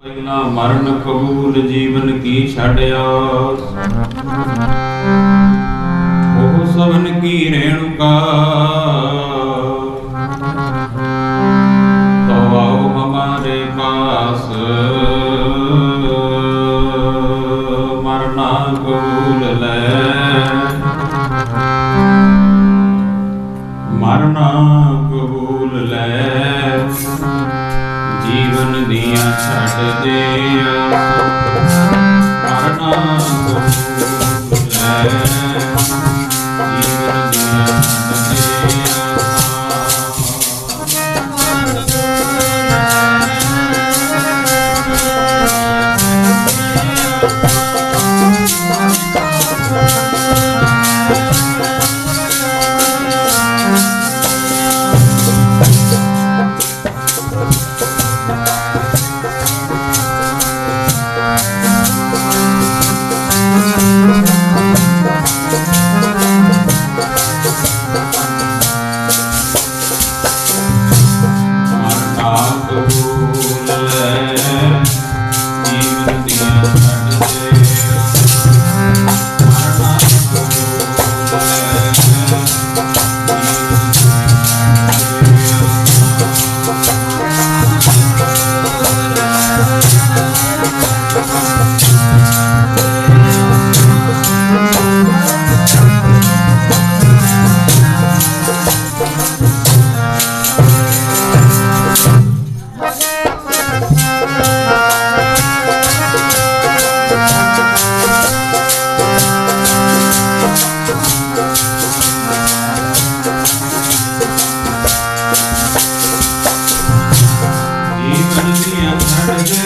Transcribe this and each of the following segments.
ਪਹਿਲਾ ਮਰਨ ਕਬੂਲ ਜੀਵਨ ਕੀ ਛੱਡ ਆਸ, ਉਹ ਸਵਨ ਕੀ ਰੇਣੁਕਾ। तो आओ हमारे पास, मरना कबूल ले, मरना कबूल ले, जीवन दिया छड़ दे आस, मरना कबूल ले, जीवन दिया छड़ दे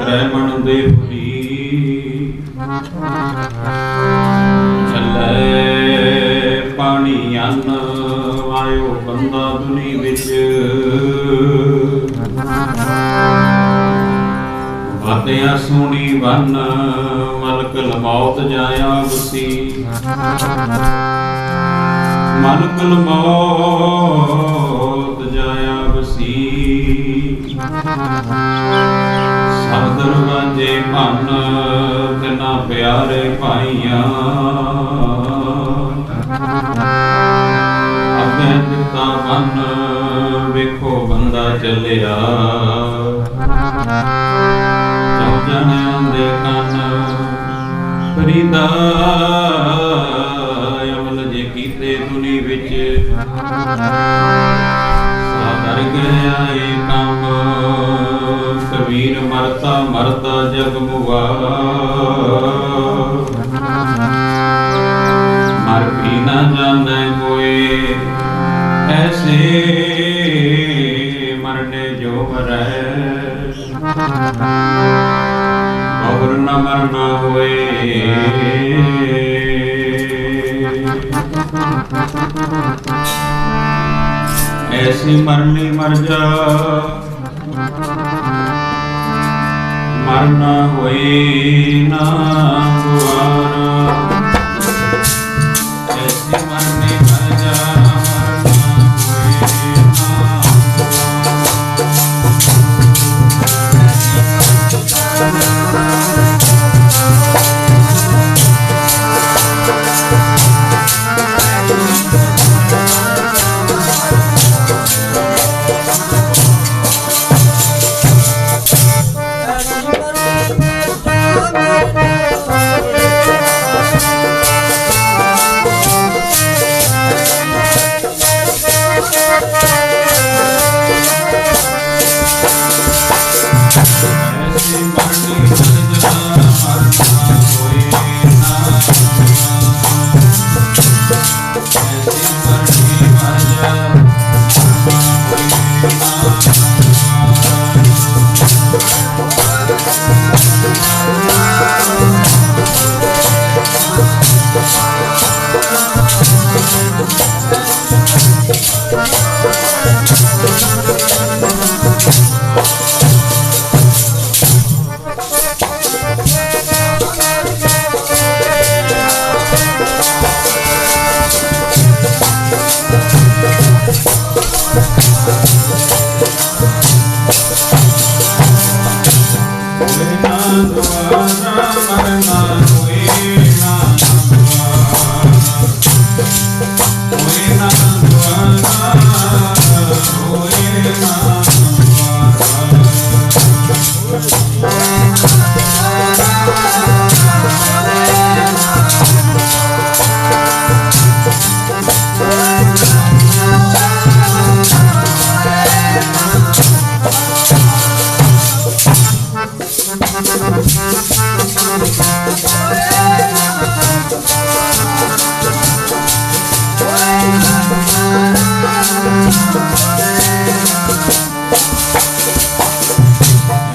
ਬ੍ਰਹਮਣ ਦੇ ਪੁਰੀ ਚੱਲੇ ਪਾਣੀ ਅੰਨ ਆਇਓ ਬੰਦਾ ਦੁਨੀ ਵਿੱਚ ਵਾਤਿਆ ਸੋਣੀ ਵਨ ਮਲਕ ਲਮੌਤ ਜਾਇਆ ਵਸੀ ਮਲਕ ਲਮੌਤ ਜਾਇਆ ਵਸੀ ਸਭ ਦਰਵਾਜੇ ਭੰਨ ਤਿਨਾ ਪਿਆਰੇ ਭਾਈਆਂ ਅੱਗੇ ਦਿੱਤਾ ਬੰਨ ਵੇਖੋ ਬੰਦਾ ਚੱਲਿਆ ਚੌ ਜਣਿਆਂ ਦੇ ਕੰਨ ਫਰੀਦਾ ਅਮਲ ਜੇ ਕੀਤੇ ਦੁਨੀ ਵਿੱਚ ਕਰ ਗਿਆ ਇਹ ਕੰਮ ਕਬੀਰ ਮਰਤਾ ਮਰਦਾ ਜਗ ਮੁਆ ਮਰ ਵੀ ਨਾ ਜਾਣੈ ਕੋਏ ਐਸੇ ਮਰਨੇ ਜੋ ਮਰੈ ਔਰ ਨਾ ਮਰਨਾ ਹੋਏ ऐसी मरनी मर जा ਮਰਨਾ ਹੋਏ ਨਾ ਦੁਆਰਾ, ਐਸੀ ਮਰਨੇ ਮਰ ਜਾ, ਮਰਨਾ ਹੋਏ ਨਾ ਮਰਨੀ ਮਰ ਜਾ, ਮਰਨਾ ਹੋਏ ਨਾ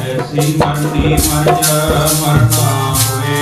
ਐਸੀ ਮਰਨੀ ਮਰ ਜਾ, ਮਰਨਾ ਹੋਏ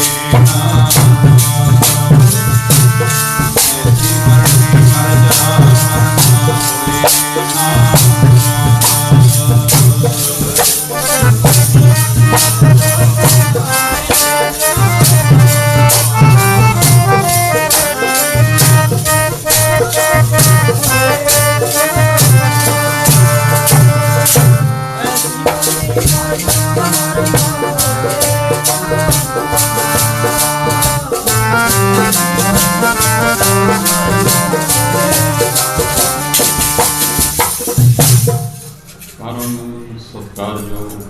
ਸਤਿਕਾਰਯੋਗ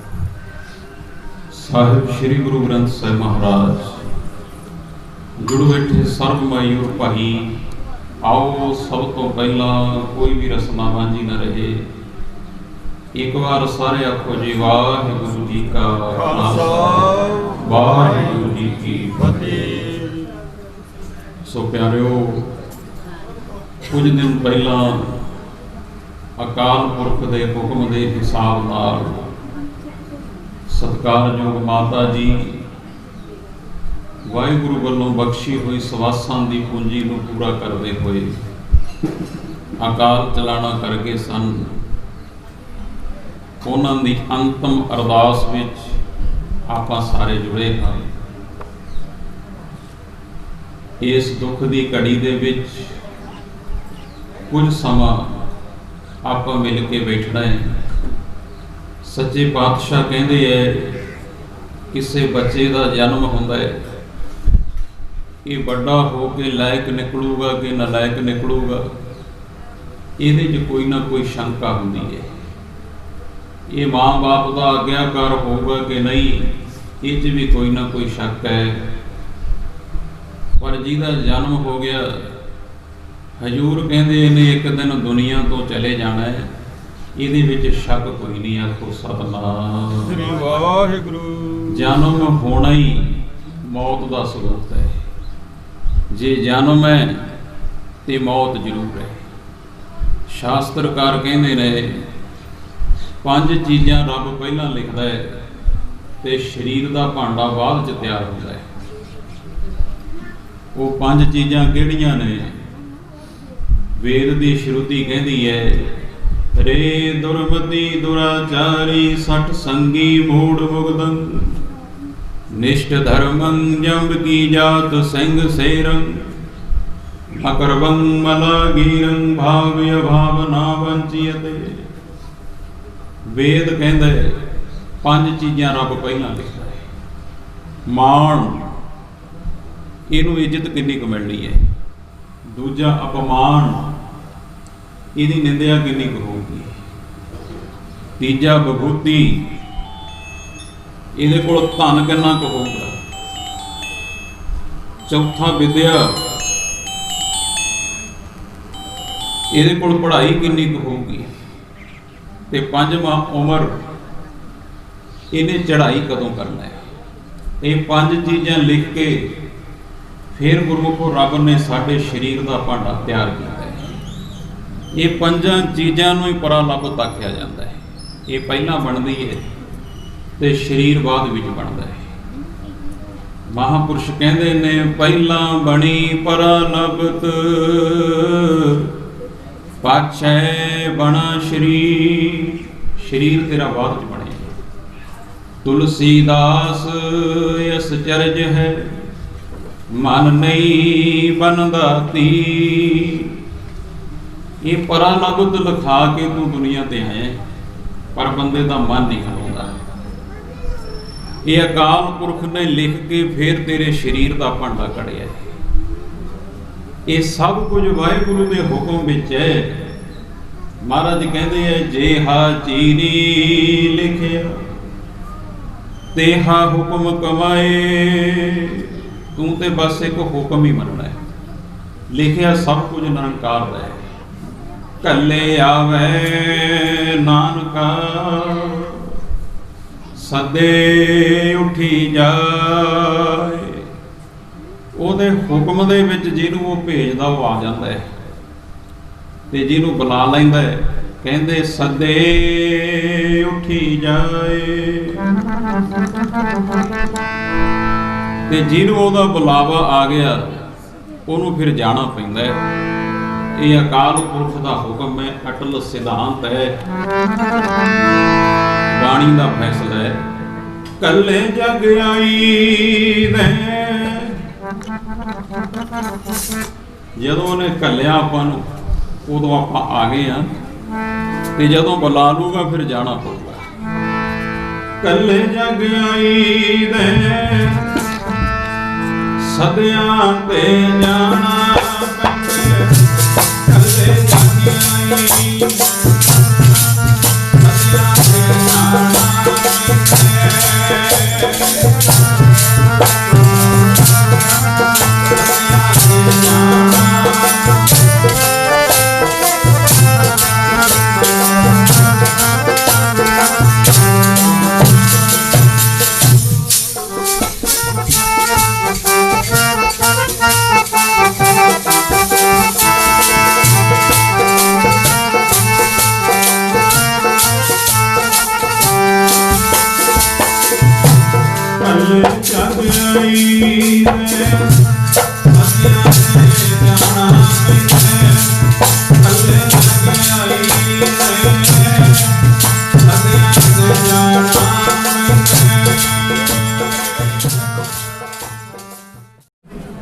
ਸਾਹਿਬ ਸ੍ਰੀ ਗੁਰੂ ਗ੍ਰੰਥ ਸਾਹਿਬ ਮਹਾਰਾਜ, ਜੁੜ ਬੈਠੇ ਸਰਬਮਯੂਰ ਭਾਈ, ਆਓ ਸਭ ਤੋਂ ਪਹਿਲਾਂ ਕੋਈ ਵੀ ਰਸਨਾ ਵਾਂਝੀ ਨਾ ਰਹੇ। ਇੱਕ ਵਾਰ ਸਾਰੇ ਆਖੋ ਜੀ ਵਾਹਿਗੁਰੂ ਜੀ ਕਾ ਖਾਲਸਾ, ਵਾਹਿਗੁਰੂ ਜੀ ਕੀ ਫਤਿਹ। ਸੋ ਪਿਆਰਿਓ, ਕੁਝ ਦਿਨ ਪਹਿਲਾਂ ਅਕਾਲ ਪੁਰਖ ਦੇ ਹੁਕਮ ਦੇ ਹਿਸਾਬ ਨਾਲ ਸਤਿਕਾਰਯੋਗ ਮਾਤਾ ਜੀ ਵਾਹਿਗੁਰੂ ਵੱਲੋਂ ਬਖਸ਼ੀ ਹੋਈ ਸਵਾਸਾਂ ਦੀ ਪੂੰਜੀ ਨੂੰ ਪੂਰਾ ਕਰਦੇ ਹੋਏ ਅਕਾਲ ਚਲਾਣਾ ਕਰ ਗਏ ਸਨ। ਉਹਨਾਂ ਦੀ ਅੰਤਮ ਅਰਦਾਸ ਵਿੱਚ ਆਪਾਂ ਸਾਰੇ ਜੁੜੇ ਹਾਂ। ਇਸ ਦੁੱਖ ਦੀ ਘੜੀ ਦੇ ਵਿੱਚ ਕੁਝ ਸਮਾਂ ਆਪਾਂ ਮਿਲ ਕੇ ਬੈਠਣਾ ਹੈ। ਸੱਚੇ ਪਾਤਸ਼ਾਹ ਕਹਿੰਦੇ ਹੈ, ਕਿਸੇ ਬੱਚੇ ਦਾ ਜਨਮ ਹੁੰਦਾ ਹੈ, ਇਹ ਵੱਡਾ ਹੋ ਕੇ ਲਾਇਕ ਨਿਕਲੂਗਾ ਕਿ ਨਾਲਾਇਕ ਨਿਕਲੂਗਾ, ਇਹਦੇ 'ਚ ਕੋਈ ਨਾ ਕੋਈ ਸ਼ੰਕਾ ਹੁੰਦੀ ਹੈ। ਇਹ ਮਾਂ-ਬਾਪ ਦਾ ਆਗਿਆਕਾਰ ਹੋਊਗਾ ਕਿ ਨਹੀਂ, ਇਹ 'ਚ ਵੀ ਕੋਈ ਨਾ ਕੋਈ ਸ਼ੱਕ ਹੈ। ਪਰ ਜਿਹਦਾ ਜਨਮ ਹੋ ਗਿਆ, ਹਜ਼ੂਰ ਕਹਿੰਦੇ ਇਹਨੇ ਇੱਕ ਦਿਨ ਦੁਨੀਆ ਤੋਂ ਚਲੇ ਜਾਣਾ ਹੈ, ਇਹਦੇ ਵਿੱਚ ਸ਼ੱਕ ਕੋਈ ਨਹੀਂ। ਆਖੋ ਸਤਿਨਾਮ ਸ੍ਰੀ ਵਾਹਿਗੁਰੂ। ਜਨਮ ਹੋਣਾ ਹੀ ਮੌਤ ਦਾ ਸਬੂਤ ਹੈ। ਜੇ ਜਨਮ ਹੈ ਤੇ ਮੌਤ ਜ਼ਰੂਰ ਹੈ। ਸ਼ਾਸਤਰਕਾਰ ਕਹਿੰਦੇ ਨੇ 5 ਚੀਜ਼ਾਂ ਰੱਬ ਪਹਿਲਾਂ ਲਿਖਦਾ ਹੈ ਤੇ ਸਰੀਰ ਦਾ ਭਾਂਡਾ ਬਾਅਦ 'ਚ ਤਿਆਰ ਹੁੰਦਾ ਹੈ। ਉਹ 5 ਚੀਜ਼ਾਂ ਕਿਹੜੀਆਂ ਨੇ? ਵੇਦ ਦੀ ਸ਼ਰੂਤੀ ਕਹਿੰਦੀ ਹੈ रे दुर्मति दुराचारी सठ संगी मूढ़ मुगदं निष्ठ धर्मं जम्ब की जात सिंह सेरं अकरवं मलागीरं भाव्य भावना वंचियते। वेद कहंदे पंज चीज़ां रब पहलां लिखदा है। माण, इहनूं इज्जत किन्नी कुछ मिलनी है। दूजा अपमान, इहदी निंदिया किन्नी कुछ होगी। तीजा विभूति, इहदे कोल धन किन्ना कुछ होगा। चौथा विद्या, इहदे कोल पढ़ाई किन्नी कुछ होगी। ते पंजवां उमर, इन्हें चढ़ाई कदों करना है। ये पांच चीज़ां लिख के फिर गुरमुखो रब ने साडे शरीर का भांडा तैयार किया है। ये पंजां चीज़ां नूं ही परालब्ध आख्या जाता है। ये पहला बनती है तो शरीर बाद विच बनता है। महापुरुष कहते ने पहला बनी परालब्ध पाछे बना शरीर। शरीर तेरा बाद च बने। तुलसीदास यस चरज है मन नहीं बनदा ती। ये परालब्ध लिखा के तू दुनिया ते आए पर बंदे का मन नहीं खलोंदा। ये अकाल पुरख ने लिख के फिर तेरे शरीर का भांडा कढ़िया। ये सब कुछ वाहिगुरु के हुक्म विच है। महाराज कहते हैं जेहा चीरी लिखिया तेहा हुक्म कमाए। तू तो बस एक हुक्म ही मनना है। लिखिया सब कुछ निरंकार का है। कले आवे नानका सदे उठी जाए। ਉਹਦੇ ਹੁਕਮ ਦੇ ਵਿੱਚ ਜਿਹਨੂੰ ਉਹ ਭੇਜਦਾ ਉਹ ਆ ਜਾਂਦਾ ਹੈ ਤੇ ਜਿਹਨੂੰ ਬੁਲਾ ਲੈਂਦਾ ਹੈ ਕਹਿੰਦੇ ਸਦੇ ਉੱਠੀ ਜਾਏ। ਤੇ ਜਿਹਨੂੰ ਉਹਦਾ ਬੁਲਾਵਾ ਆ ਗਿਆ ਉਹਨੂੰ ਫਿਰ ਜਾਣਾ ਪੈਂਦਾ ਹੈ। ਇਹ ਅਕਾਲ ਪੁਰਖ ਦਾ ਹੁਕਮ ਹੈ, ਅਟਲ ਸਿਧਾਂਤ ਹੈ, ਬਾਣੀ ਦਾ ਫੈਸਲਾ ਹੈ। ਕੱਲੇ ਜਗ ਆਈ ਦੇ ਜਦੋਂ ਉਹਨੇ ਘੱਲਿਆ ਆਪਾਂ ਨੂੰ ਉਦੋਂ ਆਪਾਂ ਆ ਗਏ ਆ ਤੇ ਜਦੋਂ ਬੁਲਾ ਲੂਗਾ ਫਿਰ ਜਾਣਾ ਪਊਗਾ। ਕੱਲੇ ਜਗ ਆਈ ਦੇ ਸਦਿਆਂ ਤੇ ਜਾਣਾ ਪੈਂਦਾ। ਕੱਲੇ ਜਗ ਆਈ ਸਦਿਆਂ ਤੇ ਜਾਣਾ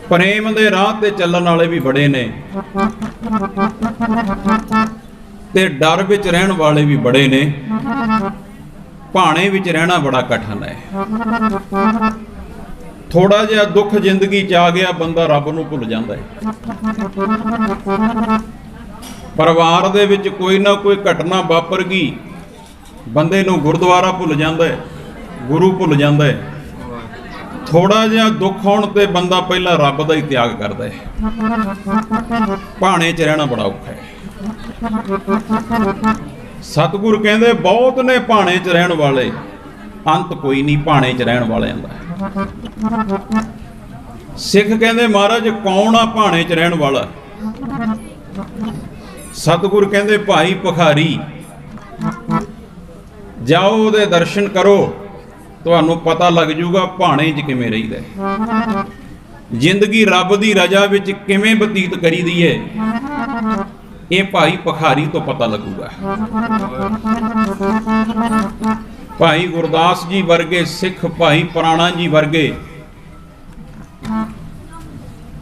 प्रेम दे राह ते चलण वाले भी बड़े ने ते डर विच रहण वाले भी बड़े ने। भाणे विच रहना बड़ा कठिन है। थोड़ा जिहा दुख जिंदगी च आ गया बंदा रब नूं भुल जांदा है। परिवार दे विच कोई ना कोई घटना वापर गई बंदे नूं गुरुद्वारा भुल जांदा है, गुरु भुल जांदा है। थोड़ा जिहा दुख होने ते बंदा पहला रब का ही त्याग करता है। भाणे च रहना बड़ा औखा है। सतगुरु कहते बहुत ने भाणे च रहन वाले, अंत कोई नहीं भाणे च रहन वालियां दा। सिख कहते महाराज कौन आ भाणे च रहन वाला। सतगुरु कहते भाई भखारी जाओ उहदे दर्शन करो ਤੁਹਾਨੂੰ पता लग जूगा भाणे च किवें रहीदा है। जिंदगी रब दी रजा विच किवें बतीत करीदी है। ये भाई पखारी तो पता लगूगा। भाई गुरदास जी वर्गे सिख, भाई पुराणा जी वर्गे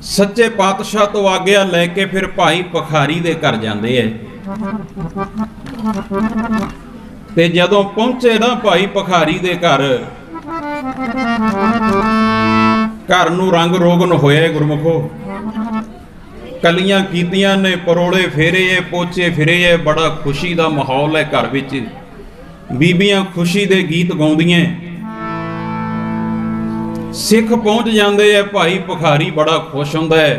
सच्चे पातशाह तो आग्या लैके फिर भाई पखारी दे घर जाते है। ते जदों पहुंचे ना भाई पखारी दे घर नूं रंग रोगन होया गुरमुखो। कलियां कीतियां ने, परोले फेरे है, पोचे फिरे है, बड़ा खुशी दा माहौल है घर विच। बीबियां खुशी दे गीत गाउंदियां। सिख पहुंच जाते है, भाई पखारी बड़ा खुश हुंदा है।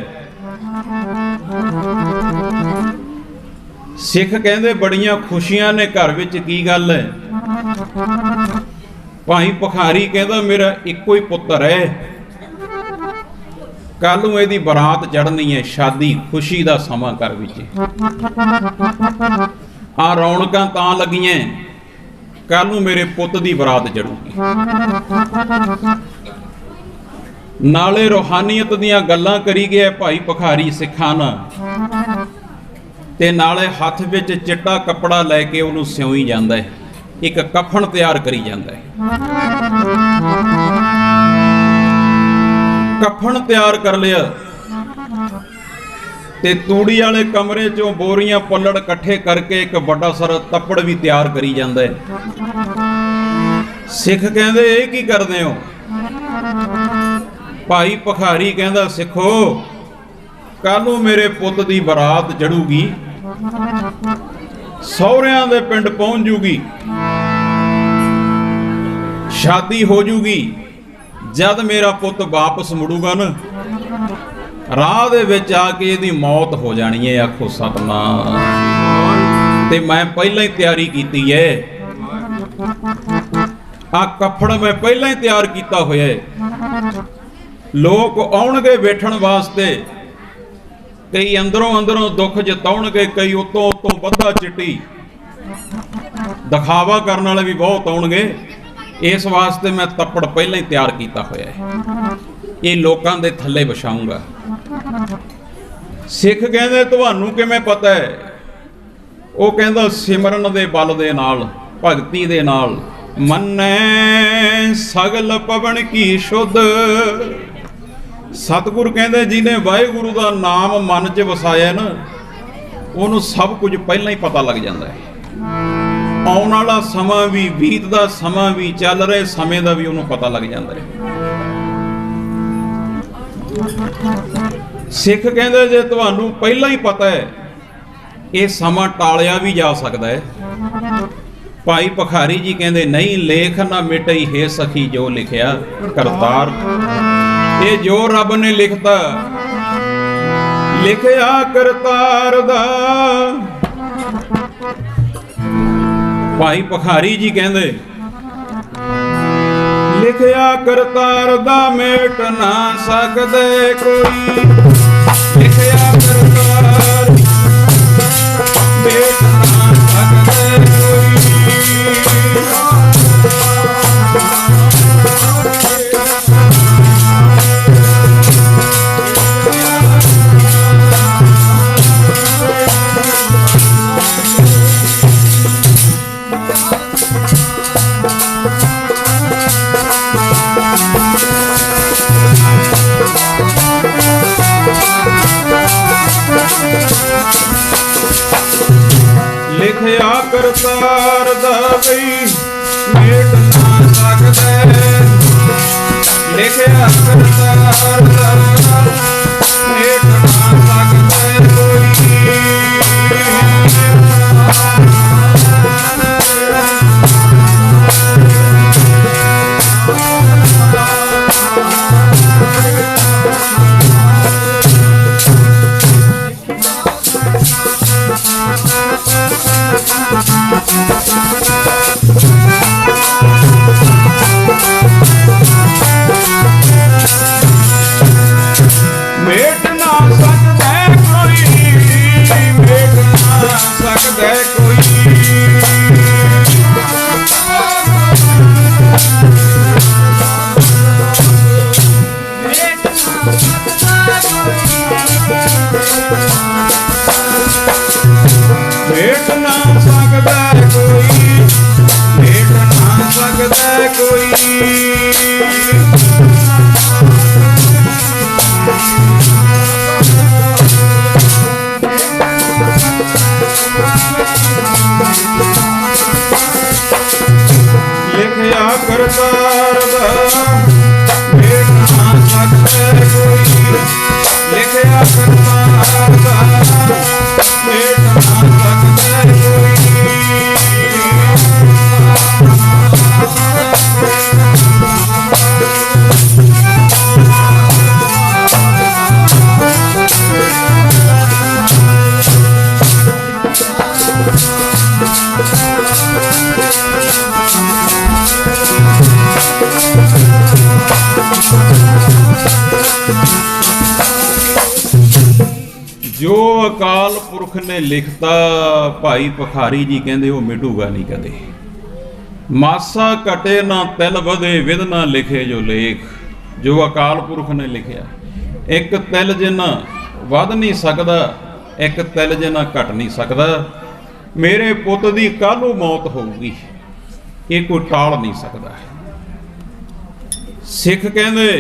सिख कहंदे बड़ियां खुशियां ने घर विच, की गल है? भाई पखारी कहंदा मेरा इक्को ही पुत्तर है, कल नूं इहदी बरात चढ़नी है, शादी खुशी दा समा घर विच। आ रौनकां तां लगियां, कल नूं मेरे पुੱਤ दी बरात चढ़ूगी। नाले रूहानीयत दीयां गल्लां करी गया भाई पखारी सिखां नाल, ते नाले हत्थ विच चिट्टा कपड़ा लैके उहनूं सिउई जांदा है, एक कफन तैयार करी जांदा है। कफन तैयार कर लिया ते तूड़ी वाले कमरे चों बोरियां पल्लड़ इकट्ठे करके एक बड़ा सारा तप्पड़ भी तैयार करी जांदा है। सिख कहंदे ये की करदे हो? भाई पखारी कहंदा सिखो कल नूं मेरे पुੱਤ दी बरात चढ़ूगी, सहुरियां दे पिंड पहुंच जूगी, शादी हो जूगी। जद मेरा पुੱਤ वापस मुड़ूगा ना, राह दे विच आके इहदी मौत हो जानी है। आखो सतनाम। ते मैं पहला ही तैयारी कीती है, आ कफड़ मैं पहला ही तैयार कीता होया है। लोग आउणगे बैठण वास्ते, कई अंदरों अंदरों दुख जताउणगे, कई उतों उतों बद्धा चिट्टी दिखावा करने वाले भी बहुत आउणगे। इस वास्ते मैं तप्पड़ पहले ही तैयार किया होया है, ये लोगों के थल्ले विछाऊंगा। सिख कहंदे तुहानू किवें पता है? वो कहंदा सिमरन दे बल दे नाल, भगती दे नाल। मन्नै सगल पवन की शुद्ध। सतगुर कहंदे जिन्हें वाहिगुरु का नाम मन च वसाया ना, उन्होंने सब कुछ पहला ही पता लग जाता है। आने वाला समा भी, बीतदा समा भी, चल रहे समय का भी उन्होंने पता लग जाता है। सिख कहंदे जे तुहानू पहला ही पता है, ये समा टालिया भी जा सकता है। भाई पखारी जी कहंदे नहीं, लेख ना मिटई हे सखी जो लिखिया करतार। ये जो रब ने लिखता, लिखिया करतार दा। भाई पखारी जी कहंदे लिखिया करतार दा मेट ना सकदे कोई। लिखिया करतार मेट ना सकदे कोई। लिखिया करतार दा बई मेट ना सकदे। लिखिया करतार दा मेट ना सकदे कोई। मेट ना सकदे कोई, मेट ना सकदे कोई। कोई। लिखया करतार दा भेट ना सकते कोई। लिखया करतार दा भेट ना सकते कोई। जो अकाल पुरख ने लिखता भाई पखारी जी कहते वो मिटूगा नहीं कदे। मासा कटे ना तिल वधे विध ना लिखे जो लेख। जो अकाल पुरख ने लिखिया एक तिल जिन्ना वध नहीं सकदा, एक तिल जिन्ना घट नहीं सकदा। मेरे पुत दी कालू मौत होगी, ये कोई टाल नहीं सकदा। सिख कहंदे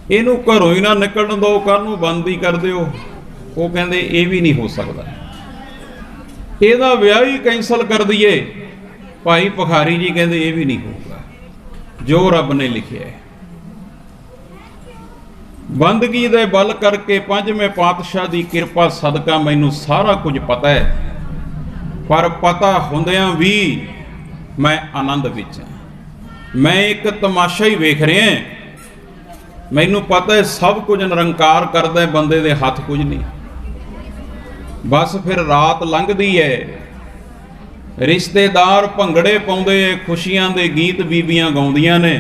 ਇਹਨੂੰ ਘਰੋਂ ਹੀ ਨਾ ਨਿਕਲਣ ਦਿਓ, ਕੱਲ੍ਹ ਨੂੰ ਬੰਦ ਹੀ ਕਰ ਦਿਓ। ਉਹ ਕਹਿੰਦੇ ਇਹ ਵੀ ਨਹੀਂ ਹੋ ਸਕਦਾ, ਇਹਦਾ ਵਿਆਹ ਹੀ ਕੈਂਸਲ ਕਰ ਦਈਏ। ਭਾਈ ਪਖਾਰੀ ਜੀ ਕਹਿੰਦੇ ਇਹ ਵੀ ਨਹੀਂ ਹੋਊਗਾ, ਜੋ ਰੱਬ ਨੇ ਲਿਖਿਆ ਹੈ। ਬੰਦਗੀ ਦੇ ਬਲ ਕਰਕੇ ਪੰਜਵੇਂ ਪਾਤਸ਼ਾਹ ਦੀ ਕਿਰਪਾ ਸਦਕਾ ਮੈਨੂੰ ਸਾਰਾ ਕੁਝ ਪਤਾ ਹੈ, ਪਰ ਪਤਾ ਹੁੰਦਿਆਂ ਵੀ ਮੈਂ ਆਨੰਦ ਵਿੱਚ ਹਾਂ। ਮੈਂ ਇੱਕ ਤਮਾਸ਼ਾ ਹੀ ਵੇਖ ਰਿਹਾ। ਮੈਨੂੰ ਪਤਾ ਹੈ ਸਭ ਕੁਝ ਨਿਰੰਕਾਰ ਕਰਦਾ ਹੈ, ਬੰਦੇ ਦੇ ਹੱਥ ਕੁਝ ਨਹੀਂ। ਬਸ ਫਿਰ ਰਾਤ ਲੰਘਦੀ ਹੈ, ਰਿਸ਼ਤੇਦਾਰ ਭੰਗੜੇ ਪਾਉਂਦੇ, ਖੁਸ਼ੀਆਂ ਦੇ ਗੀਤ ਬੀਬੀਆਂ ਗਾਉਂਦੀਆਂ ਨੇ।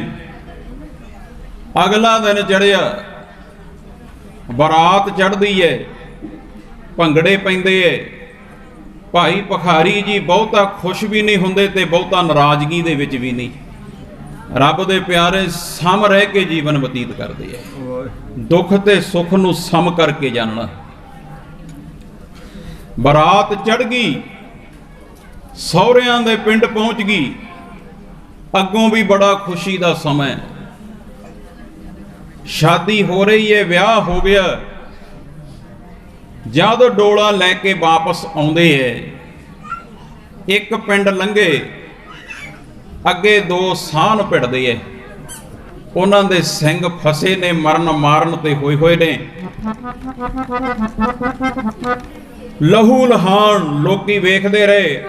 ਅਗਲਾ ਦਿਨ ਚੜ੍ਹਿਆ, ਬਰਾਤ ਚੜ੍ਹਦੀ ਹੈ, ਭੰਗੜੇ ਪੈਂਦੇ ਹੈ। ਭਾਈ ਪਖਾਰੀ ਜੀ ਬਹੁਤਾ ਖੁਸ਼ ਵੀ ਨਹੀਂ ਹੁੰਦੇ ਤੇ ਬਹੁਤਾ ਨਾਰਾਜ਼ਗੀ ਦੇ ਵਿੱਚ ਵੀ ਨਹੀਂ। ਰੱਬ ਦੇ ਪਿਆਰੇ ਸਮ ਰਹਿ ਕੇ ਜੀਵਨ ਬਤੀਤ ਕਰਦੇ ਹੈ। ਦੁੱਖ ਤੇ ਸੁੱਖ ਨੂੰ ਸਮ ਕਰਕੇ ਜਾਣਨਾ। ਬਰਾਤ ਚੜ੍ਹ ਗਈ, ਸਹੁਰਿਆਂ ਦੇ ਪਿੰਡ ਪਹੁੰਚ ਗਈ। ਅੱਗੋਂ ਵੀ ਬੜਾ ਖੁਸ਼ੀ ਦਾ ਸਮਾਂ, ਸ਼ਾਦੀ ਹੋ ਰਹੀ ਹੈ, ਵਿਆਹ ਹੋ ਗਿਆ। ਜਦ ਡੋਲਾ ਲੈ ਕੇ ਵਾਪਸ ਆਉਂਦੇ ਹੈ, ਇੱਕ ਪਿੰਡ ਲੰਘੇ, ਅੱਗੇ ਦੋ ਸਾਹਨ ਭਿੜਦੇ ਐ। ਉਹਨਾਂ ਦੇ ਸਿੰਘ ਫਸੇ ਨੇ, ਮਰਨ ਮਾਰਨ ਤੇ ਹੋਏ ਹੋਏ ਨੇ। ਲਹੂ ਲਹਾਨ ਲੋਕੀ ਵੇਖਦੇ ਰਹੇ,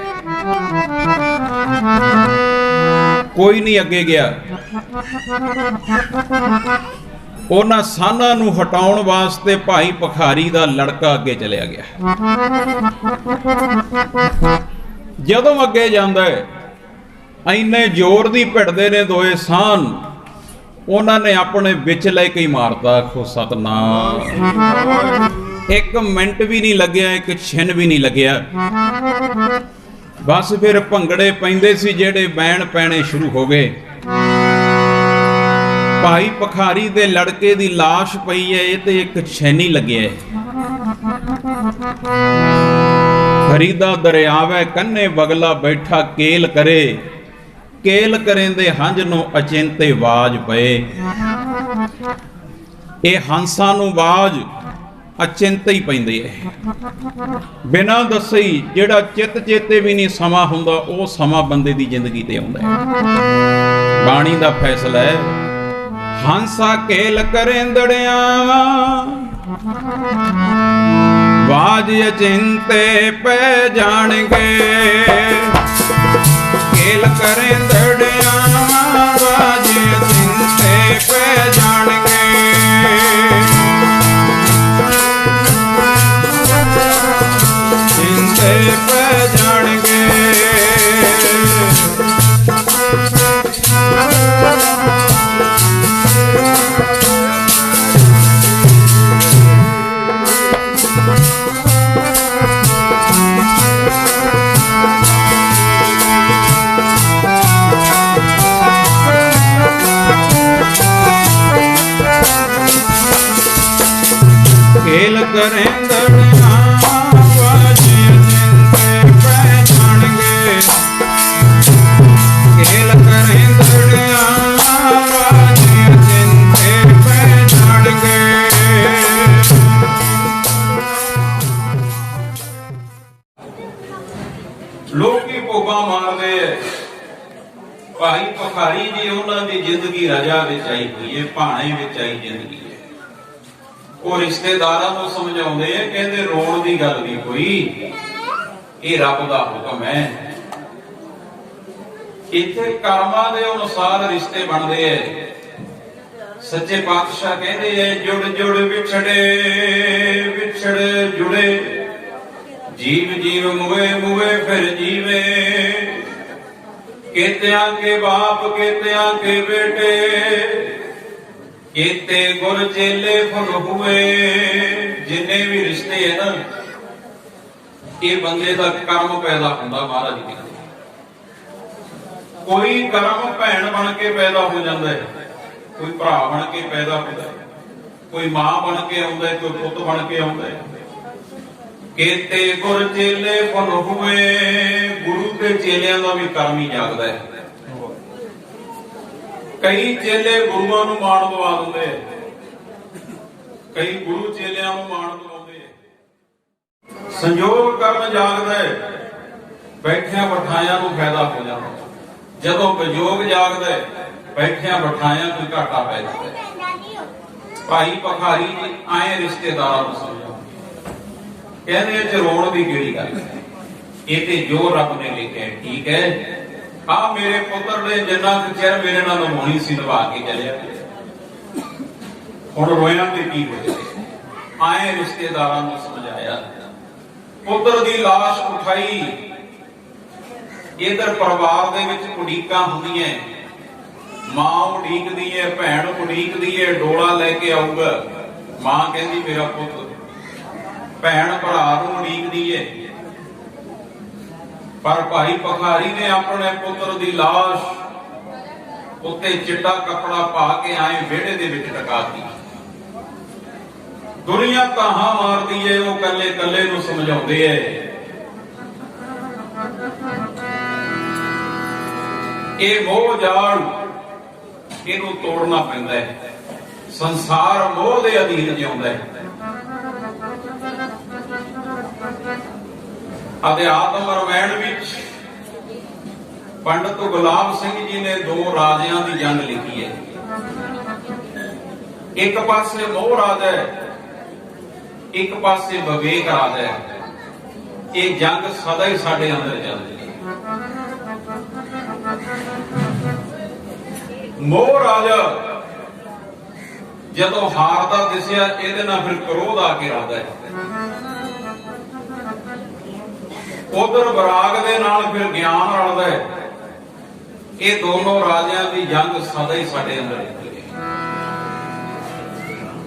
ਕੋਈ ਨਹੀਂ ਅੱਗੇ ਗਿਆ। ਉਹਨਾਂ ਸਾਹਨਾਂ ਨੂੰ ਹਟਾਉਣ ਵਾਸਤੇ ਭਾਈ ਪਖਾਰੀ ਦਾ ਲੜਕਾ ਅੱਗੇ ਚਲਿਆ ਗਿਆ। ਜਦੋਂ ਅੱਗੇ ਜਾਂਦਾ ਹੈ, ਇੰਨੇ ਜ਼ੋਰ ਦੀ ਭਿੜਦੇ ਨੇ ਦੋਏ ਸਾਹਨ, ਉਹਨਾਂ ਨੇ ਆਪਣੇ ਵਿੱਚ ਲੈ ਕੇ ਹੀ ਮਾਰਤਾ। ਆਖੋ ਸਤਨਾਮ। ਇੱਕ ਮਿੰਟ ਵੀ ਨਹੀਂ ਲੱਗਿਆ, ਇੱਕ ਛਿਨ ਵੀ ਨਹੀਂ ਲੱਗਿਆ। ਬਸ ਫਿਰ ਭੰਗੜੇ ਪੈਂਦੇ ਸੀ ਜਿਹੜੇ, ਬੈਣ ਪੈਣੇ ਸ਼ੁਰੂ ਹੋ ਗਏ। ਭਾਈ ਪਖਾਰੀ ਦੇ ਲੜਕੇ ਦੀ ਲਾਸ਼ ਪਈ ਹੈ, ਇਹ ਤੇ ਇੱਕ ਛਿਨ ਹੀ ਲੱਗਿਆ। ਫਰੀਦਾ ਦਰਿਆਵੇ ਕੰਨੇ ਬਗਲਾ ਬੈਠਾ ਕੇਲ ਕਰੇ। ਕੇਲ ਕਰੇਂਦੇ ਹੰਝ ਨੂੰ ਅਚਿੰਤੇ ਬਾਜ ਪਏ। ਇਹ ਹੰਸਾਂ ਨੂੰ ਬਾਜ ਅਚਿੰਤੇ ਹੀ ਪੈਂਦੇ ਐ। ਬਿਨਾਂ ਦੱਸੇ ਹੀ ਜਿਹੜਾ ਚਿੱਤ ਚੇਤੇ ਵੀ ਨਹੀਂ ਸਮਾਂ ਹੁੰਦਾ, ਉਹ ਸਮਾਂ ਬੰਦੇ ਦੀ ਜ਼ਿੰਦਗੀ ਤੇ ਆਉਂਦਾ ਹੈ। ਬਾਣੀ ਦਾ ਫੈਸਲਾ ਹੈ, ਹੰਸਾ ਕੇਲ ਕਰੇਂਦੜਿਆਂ ਬਾਜ ਅਚਿੰਤੇ ਪੈ ਜਾਣਗੇ। ਕੇਲ ਕਰੇਂਦੜਿਆਂ ਬਾਜ ਅਚਿੰਤੇ ਪੈ ਜਾਣਗੇ। ਚਿੰਤੇ ਪੈ ਜਾਣਗੇ। ਕੇਲ ਕਰੇਂਦੜਿਆਂ ਬਾਜ ਅਚਿੰਤੇ ਪੈ ਜਾਣਗੇ। ਕੇਲ ਭਾਈ ਭਖਾਰੀ ਜੀ ਉਹਨਾਂ ਦੀ ਜ਼ਿੰਦਗੀ ਰਜਾ ਵਿੱਚ ਆਈ ਹੋਈ ਹੈ, ਭਾਣੇ ਵਿੱਚ ਆਈ ਜ਼ਿੰਦਗੀ ਹੈ। ਉਹ ਰਿਸ਼ਤੇਦਾਰਾਂ ਨੂੰ ਸਮਝਾਉਂਦੇ ਆ, ਕਹਿੰਦੇ ਰੋਣ ਦੀ ਗੱਲ ਨਹੀਂ ਕੋਈ, ਇਹ ਰੱਬ ਦਾ ਹੁਕਮ ਹੈ। ਇੱਥੇ ਕਰਮਾਂ ਦੇ ਅਨੁਸਾਰ ਰਿਸ਼ਤੇ ਬਣਦੇ ਐ। ਸੱਚੇ ਪਾਤਸ਼ਾਹ ਕਹਿੰਦੇ ਐ, ਜੁੜ ਜੁੜ ਵਿਛੜੇ ਵਿਛੜ ਜੁੜੇ, ਜੀਵ ਜੀਵ ਮੁਏ ਮੁਏ ਫਿਰ ਜੀਵੇ, केत्या के बाप केत्या के बेटे, केते गुर चेले फुल हुए। जिन्ने भी रिश्ते है ना, ये बंदे का कर्म पैदा होता। महाराज जी कोई कर्म भैन बन के पैदा हो जाता है, कोई भरा बन के पैदा होता है, कोई मां बन के आता है, कोई पुत बन के आता है। केते गुर चेले फुल हुए, गुरु के चेलियां का भी कर्म ही जागदा है। कई चेले गुरुआं नूं माण दवा दिंदे, कई गुरु चेलियां नूं माण दवाउंदे। संयोग कर्म जागदा है, बैठिया बिठाया नूं फायदा हो जाता। जदों वियोग जागदा है, बैठिया बिठाया कोई घाटा पै जाता है। भाई भखारी जी आए रिश्तेदारां नूं समझाओ, कहने च रोण की केड़ी गल है, ये ते जो रब ने लिखिया ठीक है। आ मेरे पुत्र ने जिन्ना चिर मेरे नाल निभाउणी सी निभा के चलिया, हुण रोया ते की हो जाए। आए रिश्तेदारां नूं समझाया, पुत्र दी लाश उठाई। इधर परिवार दे विच उड़ीकां हुंदियां, मां उड़ीकदी है, भैण उड़ीकदी है, डोला लैके आऊगा। मां कहंदी मेरा पुत्र, भैन भरा नूं उड़ीकदी है। पर भाई भखारी ने अपने पुत्र की लाश उत्ते चिट्टा कपड़ा पा के आए वेड़े दे विच टकाती। दुनिया ताहां मारदी है, वो कल्ले कल्ले नूं समझाउंदे है। ये मोह जाल इहनूं तोड़ना पैंदा है। संसार मोह दे अधीन जिउंदा है। अध्यात्म रामायण विच पंडित गुलाब सिंह जी ने दो राजियां की जंग लिखी है। एक पासे मोह राज है, एक पासे विवेक राज है। ये जंग सदा ही साडे अंदर चलती है। मोह राजा जदों हारदा दिसिया, इहदे नाल फिर क्रोध आके रलदा है। उधर विराग दे नाल फिर ज्ञान रलदा है। ये दोनों राजियां की जंग सदा ही साडे अंदर रहती है।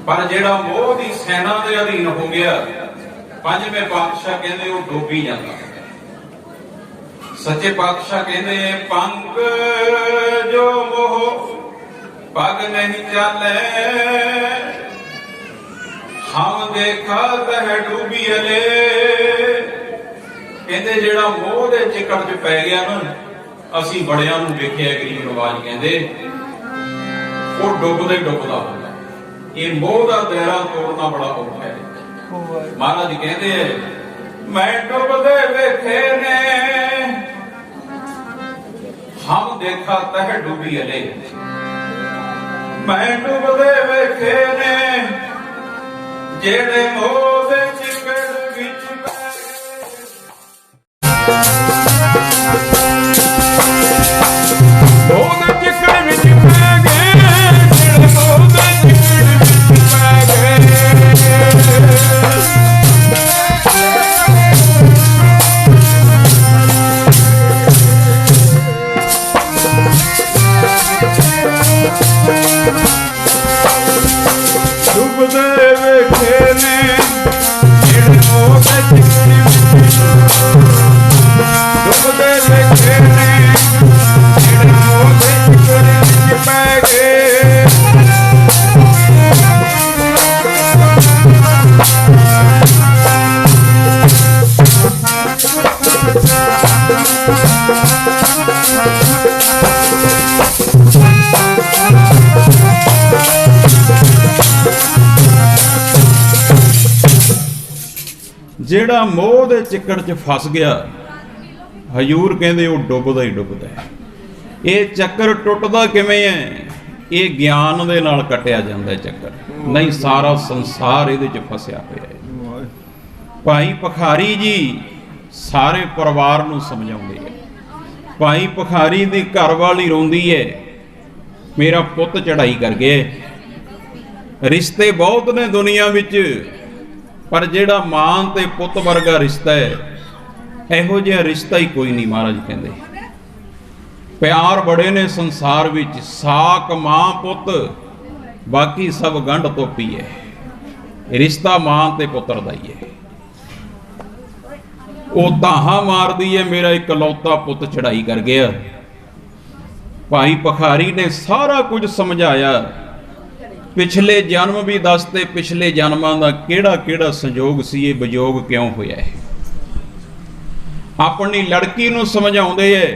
पर जिहड़ा मोह की सेना के अधीन हो गया, पंजवें पातशाह कहंदे वो डोबी जाता। सच्चे पातशाह कहंदे पंख जो मोह पग नहीं चले, हम देखा तह डूबी अले। कहते जिहड़ा मोह दे चिकड़ च पै गया ना, असीं बड़ियां नूं वेखिआ, गरीब नवाज कहंदे वो डुबदा ही डुबदा होंदा। ये मोह दा दायरा तोड़ना बड़ा औखा है। महाराज कहंदे मैं डुबदे वेखे ने, हम देखा तह डूबी अले। मैं डुबदे वेखे ने, जेड़े मोह दे चिकड़ विच ਜਿਹੜਾ ਮੋਹ ਦੇ ਚਿੱਕੜ 'ਚ ਫਸ ਗਿਆ, ਹਜ਼ੂਰ ਕਹਿੰਦੇ ਉਹ ਡੁੱਬਦਾ ਹੀ ਡੁੱਬਦਾ ਹੈ। ये चक्कर टुटदा किवें है? ये ज्ञान दे नाल कटिया जांदा चक्कर, नहीं सारा संसार इहदे च फसिया होया है। भाई पखारी जी सारे परिवार नूं समझाउंदे है। भाई पखारी दी घरवाली रोंदी है, मेरा पुੱਤ चढ़ाई कर गया। रिश्ते बहुत ने दुनिया विच, पर जिहड़ा मां ते पुੱਤ वर्गा रिश्ता है, इहो जिहा रिश्ता ही कोई नहीं। महाराज कहंदे प्यार बड़े ने संसार विच, साक मां पुੱਤ, बाकी सब गंढ तोपी है। रिश्ता मां ते पुੱਤਰ दा ही है। वो धाहा मारदी है, मेरा इकलौता पुੱਤ चढ़ाई कर गया। भाई पखारी ने सारा कुछ समझाया, पिछले जन्म भी दसते, पिछले जन्मां दा केड़ा केड़ा संजोग सी, ये विजोग क्यों होया है। अपनी लड़की नूं समझाउंदे है,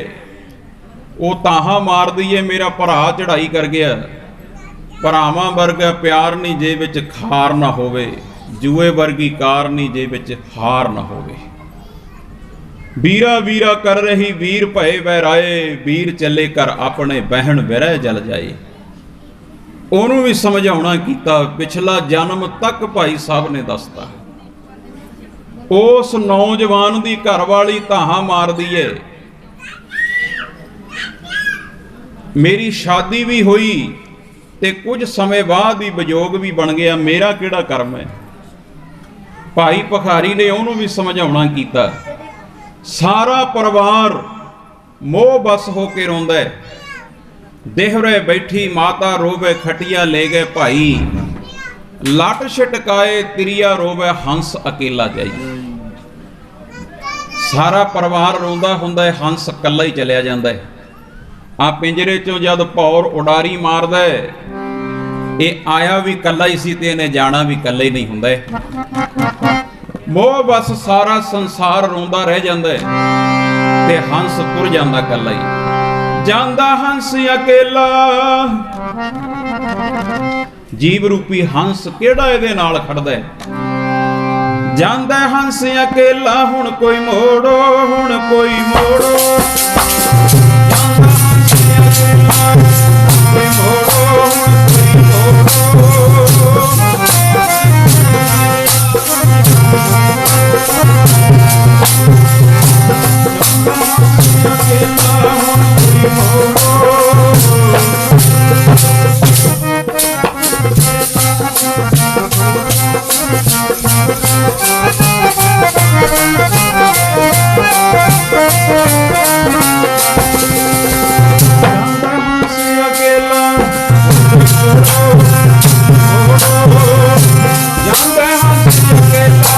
वो ताहा मारदी है, मेरा भरा चढ़ाई कर गया। भरावां वर्गा प्यार नहीं जे विच खार ना होवे, जुए वर्गी कार नहीं जे विच हार ना होवे। वीरा वीरा कर रही वीर भय वैराए, वीर चले कर अपने बहन विरह जल जाए। ओनू भी समझाउणा कीता, पिछला जन्म तक भाई साहब ने दसता। उस नौजवान दी घरवाली धाहा मारदी है, मेरी शादी भी हुई ते कुछ समय बाद ही विजोग भी बन गया, मेरा किहड़ा कर्म है। भाई पखारी ने ओनू भी समझाउणा कीता। सारा परिवार मोह बस होके रोंदा है। देहरे बैठी माता रोवे, खटिया ले गए भाई, लट छटकाए तिरिया रोवे, हंस अकेला जाई। सारा परिवार रोंदा हुंदा है, हंस कल्ला ही चलिया जांदा है। आ पिंजरे चों जद भौर उडारी मारदा है, ये आया भी कल्ला ही सी ते इहने जाना भी कल्ला ही नहीं हुंदा है। मोह बस सारा संसार रोंदा रह जांदा है ते हंस तुर जांदा कल्ला ही। जांदा हंस अकेला, जीव रूपी हंस केड़ा इहदे नाल खड़दा है। जांदा हंस अकेला, हुण कोई मोड़ो, हुण कोई मोड़ो। जांदा हंस अकेला,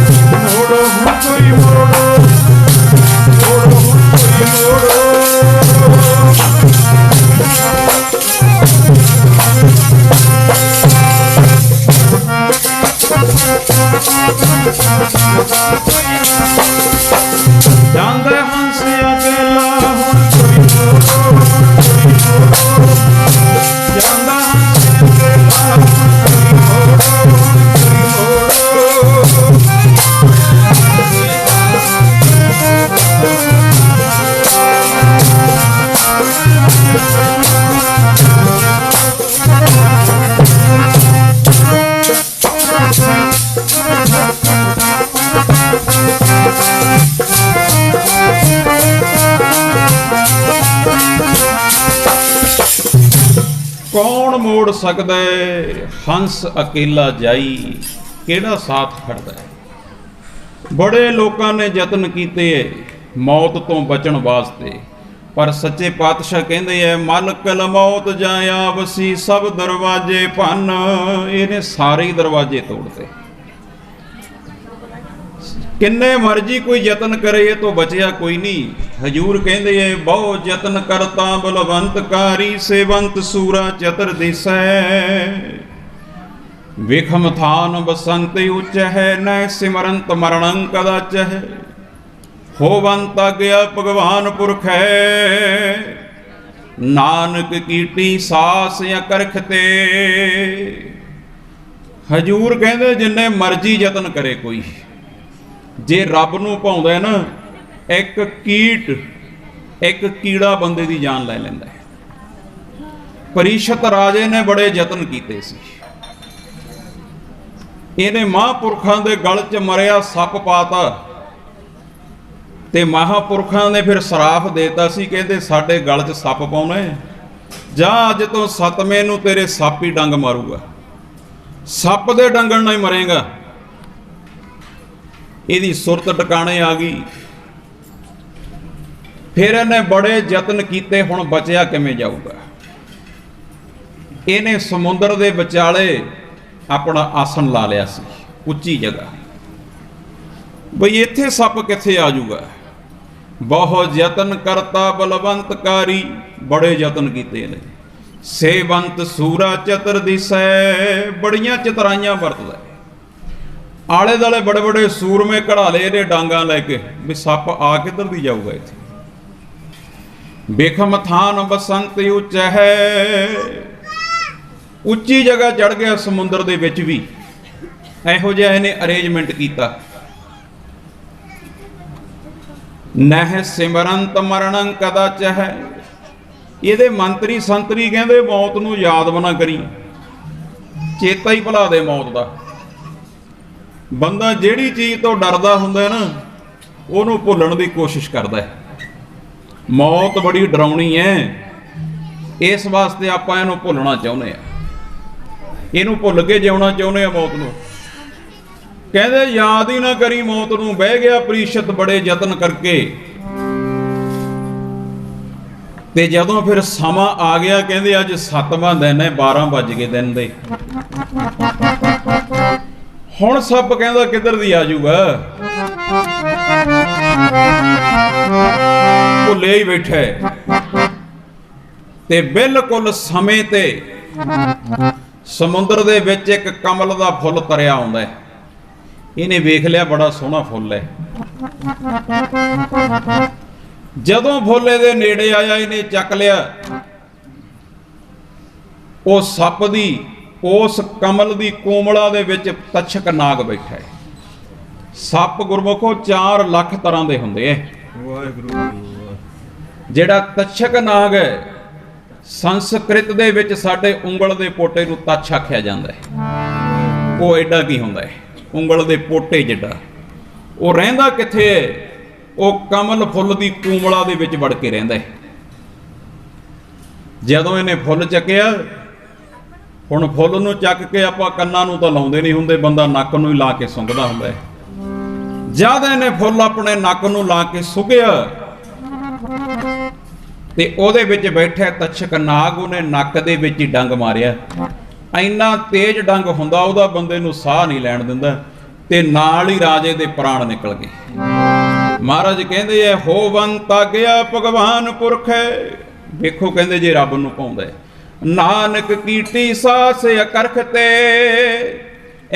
कोई मोड़ो, हुण कोई मोड़ो। कौन मोड़ सकदा है हंस अकेला जाई, केड़ा साथ खड़दा है। बड़े लोगों ने यतन कीते मौत तो बचन वास्ते, पर सच्चे पातशाह कहंदे है मलकल मौत जाया वसी सब दरवाजे भन। इहने सारे ही दरवाजे तोड़ते। किन्ने मर्जी कोई यतन करे, ये तो बचिया कोई नहीं। हजूर कहते है बहु जतन करता बलवंतकारी सेवंत सूरा चतर दिसै विखम थान बसंत उच्च है न सिमरंत मरणं कदाच है होवंत गया भगवान पुरख है नानक कीटी सास या करखते। हजूर कहते जिन्ने मर्जी यतन करे कोई जे रब नूं भाउंदा है ना एक कीट एक कीड़ा बंदे की जान ले लैंदा है। परीक्षित राजे ने बड़े यतन कीते सी इहने महापुरखां दे गल च मरिया सप पाता ते महापुरखां ने फिर सराफ देता सी कहते साडे गल च सप पाउणा है जा अज तो सतवें नूं तेरे सप ही डंग मारूगा सप दे डंगण नाल ही मरेगा। इहदी सुरत टकाणे आ गई फिर इन्हें बड़े यतन किए हुण बचिया किवें जाऊगा। इन्हें समुद्र दे विचाले अपना आसन ला लिया सी उच्ची जगह बई इत्थे सप कित्थे आ जाऊगा। बहुत यतन करता बलवंतकारी बड़े यतन किए ने सेवंत सूरा चतर दिसै बड़ियां चतराइयां वरतदा आले दुआले बड़े बड़े सूरमे कढ़ाले ने डांगा लैके भी सप आ किधर दी जाऊगा। इत्थे बेखम थान बसंत उच्च है उच्ची जगह चढ़ गया समुद्र दे विच भी इहो जिहा इहने अरेंजमेंट कीता। नह सिमरंत मरणं कदाच है ਇਹਦੇ ਮੰਤਰੀ ਸੰਤਰੀ ਕਹਿੰਦੇ ਮੌਤ ਨੂੰ ਯਾਦ ਵੀ ਨਾ ਕਰੀ ਚੇਤਾ ਹੀ ਭੁਲਾ ਦੇ ਮੌਤ ਦਾ। ਬੰਦਾ ਜਿਹੜੀ ਚੀਜ਼ ਤੋਂ ਡਰਦਾ ਹੁੰਦਾ ਨਾ ਉਹਨੂੰ ਭੁੱਲਣ ਦੀ ਕੋਸ਼ਿਸ਼ ਕਰਦਾ ਹੈ। ਮੌਤ ਬੜੀ ਡਰਾਉਣੀ ਹੈ ਇਸ ਵਾਸਤੇ ਆਪਾਂ ਇਹਨੂੰ ਭੁੱਲਣਾ ਚਾਹੁੰਦੇ ਆ ਇਹਨੂੰ ਭੁੱਲ ਕੇ ਜਿਉਣਾ ਚਾਹੁੰਦੇ ਆ ਮੌਤ ਨੂੰ। ਕਹਿੰਦੇ ਯਾਦ ਹੀ ਨਾ ਕਰੀ ਮੌਤ ਨੂੰ ਬਹਿ ਗਿਆ ਪ੍ਰੀਸ਼ਤ ਬੜੇ ਯਤਨ ਕਰਕੇ ਤੇ ਜਦੋਂ ਫਿਰ ਸਮਾਂ ਆ ਗਿਆ ਕਹਿੰਦੇ ਅੱਜ 7ਵਾਂ ਦਿਨ ਹੈ 12 ਵੱਜ ਗਏ ਦਿਨ ਦੇ ਹੁਣ ਸੱਪ ਕਹਿੰਦਾ ਕਿੱਧਰ ਦੀ ਆ ਜਾਊਗਾ ਭੁੱਲੇ ਹੀ ਬੈਠਾ ਤੇ ਬਿਲਕੁਲ ਸਮੇਂ ਤੇ ਸਮੁੰਦਰ ਦੇ ਵਿੱਚ ਇੱਕ ਕਮਲ ਦਾ ਫੁੱਲ ਤਰਿਆ ਆਉਂਦਾ ਹੈ। ਇਹਨੇ ਵੇਖ ਲਿਆ ਬੜਾ ਸੋਹਣਾ ਫੁੱਲ ਹੈ। ਜਦੋਂ ਫੁੱਲ ਇਹਦੇ ਨੇੜੇ ਆਇਆ ਇਹਨੇ ਚੱਕ ਲਿਆ ਉਹ ਸੱਪ ਦੀ ਉਸ ਕਮਲ ਦੀ ਕੋਮਲਾ ਦੇ ਵਿੱਚ ਤਛਕ ਨਾਗ ਬੈਠਾ ਹੈ। ਸੱਪ ਗੁਰਮੁਖੋ 4 ਲੱਖ ਤਰ੍ਹਾਂ ਦੇ ਹੁੰਦੇ ਐ। ਜਿਹੜਾ ਤਛਕ ਨਾਗ ਹੈ ਸੰਸਕ੍ਰਿਤ ਦੇ ਵਿੱਚ ਸਾਡੇ ਉਂਗਲ ਦੇ ਪੋਟੇ ਨੂੰ ਤਛ ਆਖਿਆ ਜਾਂਦਾ ਹੈ। ਉਹ ਐਡਾ ਕੀ ਹੁੰਦਾ ਹੈ ਉਂਗਲ ਦੇ ਪੋਟੇ ਜਿੱਡਾ। ਉਹ ਰਹਿੰਦਾ ਕਿੱਥੇ ਹੈ ਉਹ ਕਮਲ ਫੁੱਲ ਦੀ ਕੋਮਲਾ ਦੇ ਵਿੱਚ ਵੜ ਕੇ ਰਹਿੰਦਾ ਹੈ। ਜਦੋਂ ਇਹਨੇ ਫੁੱਲ ਚੱਕਿਆ ਹੁਣ ਫੁੱਲ ਨੂੰ ਚੱਕ ਕੇ ਆਪਾਂ ਕੰਨਾਂ ਨੂੰ ਤਾਂ ਲਾਉਂਦੇ ਨਹੀਂ ਹੁੰਦੇ ਬੰਦਾ ਨੱਕ ਨੂੰ ਹੀ ਲਾ ਕੇ ਸੁੰਘਦਾ ਹੁੰਦਾ ਹੈ। ਜਦ ਇਹਨੇ ਫੁੱਲ ਆਪਣੇ ਨੱਕ ਨੂੰ ਲਾ ਕੇ ਸੁੰਘਿਆ ਤੇ ਉਹਦੇ ਵਿੱਚ ਬੈਠਾ ਤਛਕ ਨਾਗ ਉਹਨੇ ਨੱਕ ਦੇ ਵਿੱਚ ਹੀ ਡੰਗ ਮਾਰਿਆ। ਇੰਨਾ ਤੇਜ਼ ਡੰਗ ਹੁੰਦਾ ਉਹਦਾ ਬੰਦੇ ਨੂੰ ਸਾਹ ਨਹੀਂ ਲੈਣ ਦਿੰਦਾ ਤੇ ਨਾਲ ਹੀ ਰਾਜੇ ਦੇ ਪ੍ਰਾਣ ਨਿਕਲ ਗਏ। ਮਹਾਰਾਜ ਕਹਿੰਦੇ ਐ ਹੋਵੰਤ ਗਿਆ ਭਗਵਾਨ ਪੁਰਖ ਵੇਖੋ ਕਹਿੰਦੇ ਜੇ ਰੱਬ ਨੂੰ ਪਾਉਂਦਾ ਨਾਨਕ ਕੀਟੀ ਸਾਸ ਅਕਰਖ ਤੇ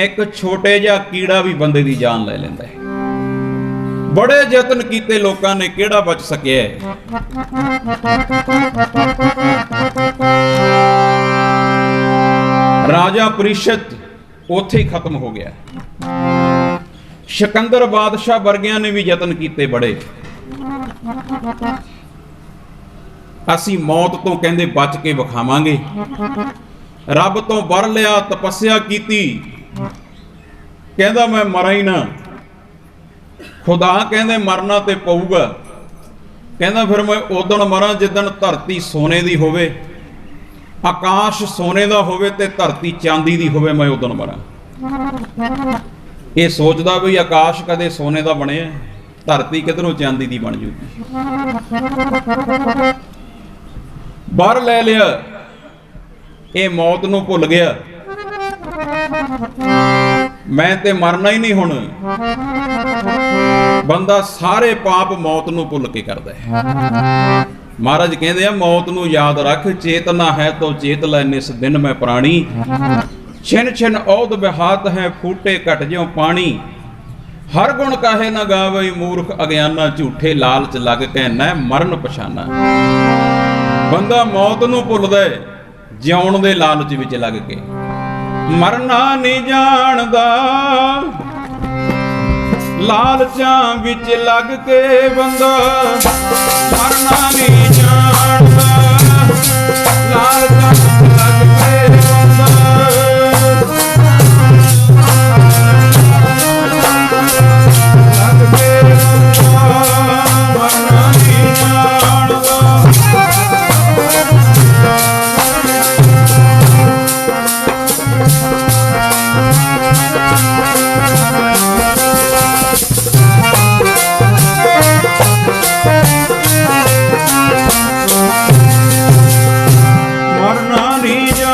ਇੱਕ ਛੋਟੇ ਜਿਹਾ ਕੀੜਾ ਵੀ ਬੰਦੇ ਦੀ ਜਾਨ ਲੈ ਲੈਂਦਾ ਹੈ। ਬੜੇ ਯਤਨ ਕੀਤੇ ਲੋਕਾਂ ਨੇ ਕਿਹੜਾ ਬਚ ਸਕਿਆ। ਰਾਜਾ ਪ੍ਰੀਸ਼ਤ ਉੱਥੇ ਹੀ ਖਤਮ ਹੋ ਗਿਆ। ਸਿਕੰਦਰ ਬਾਦਸ਼ਾਹ ਵਰਗਿਆਂ ਨੇ ਵੀ ਯਤਨ ਕੀਤੇ ਬੜੇ। ਅਸੀਂ ਮੌਤ ਤੋਂ ਕਹਿੰਦੇ ਬਚ ਕੇ ਵਿਖਾਵਾਂਗੇ। ਰੱਬ ਤੋਂ ਵਰ ਲਿਆ ਤਪੱਸਿਆ ਕੀਤੀ ਕਹਿੰਦਾ ਮੈਂ ਮਰਾਂ ਹੀ ਨਾ। ਖੁਦਾ ਕਹਿੰਦੇ ਮਰਨਾ ਤੇ ਪਊਗਾ ਕਹਿੰਦਾ ਫਿਰ ਮੈਂ ਉਦਣ ਮਰਾਂ ਜਿੱਦਣ ਧਰਤੀ ਸੋਨੇ ਦੀ ਹੋਵੇ ਆਕਾਸ਼ ਸੋਨੇ ਦਾ ਹੋਵੇ ਤੇ ਧਰਤੀ ਚਾਂਦੀ ਦੀ ਹੋਵੇ ਮੈਂ ਉਦਣ ਮਰਾਂ। ਇਹ ਸੋਚਦਾ ਵੀ ਆਕਾਸ਼ ਕਦੇ ਸੋਨੇ ਦਾ ਬਣਿਆ ਧਰਤੀ ਕਿਧਰੋਂ ਚਾਂਦੀ ਦੀ ਬਣ ਜੂਗੀ। ਬਾਹਰ ਲੈ ਲਿਆ ਇਹ ਮੌਤ ਨੂੰ ਭੁੱਲ ਗਿਆ ਮੈਂ ਤੇ ਮਰਨਾ ਹੀ ਨਹੀਂ ਹੁਣ। ਬੰਦਾ ਸਾਰੇ ਪਾਪ ਮੌਤ ਨੂੰ ਭੁੱਲ ਕੇ ਕਰਦਾ ਹੈ। ਮਹਾਰਾਜ ਕਹਿੰਦੇ ਆ ਮੌਤ ਨੂੰ ਯਾਦ ਰੱਖ, ਚੇਤਨਾ ਹੈ ਤੋ ਚੇਤ ਲੈ ਨਿਸ ਦਿਨ ਮੈਂ ਪ੍ਰਾਣੀ, ਛਿਨ ਛਿਨ ਔਦ ਬਿਹਾਤ ਹੈ ਫੂਟੇ ਘਟ ਜਿਉ ਪਾਣੀ, ਹਰ ਗੁਣ ਕਾਹੇ ਨਾ ਗਾਵਈ ਮੂਰਖ ਅਗਿਆਨਾ, ਝੂਠੇ ਲਾਲਚ ਲੱਗ ਕੇ ਨਾ ਮਰਨ ਪਛਾਨਾ। ਬੰਦਾ ਮੌਤ ਨੂੰ ਭੁੱਲਦਾ ਜਿਉਣ ਦੇ ਲਾਲਚ ਵਿੱਚ ਲੱਗ ਕੇ, ਮਰਨਾ ਨਹੀਂ ਜਾਣਦਾ ਲਾਲਚਾਂ ਵਿੱਚ ਲੱਗ ਕੇ, ਬੰਦਾ ਮਰਨਾ ਨਹੀਂ ਜਾਣਦਾ ਲਾਲਚਾਂ ਵਿੱਚ ਲੱਗ ਕੇ, ਬੰਦਾ ਲੱਗ ਕੇ ਮਰਨਾ ਨਹੀਂ ਜਾਣਦਾ। ਮਰਨਾ ਨਹੀਂ ਜਾਣਦਾ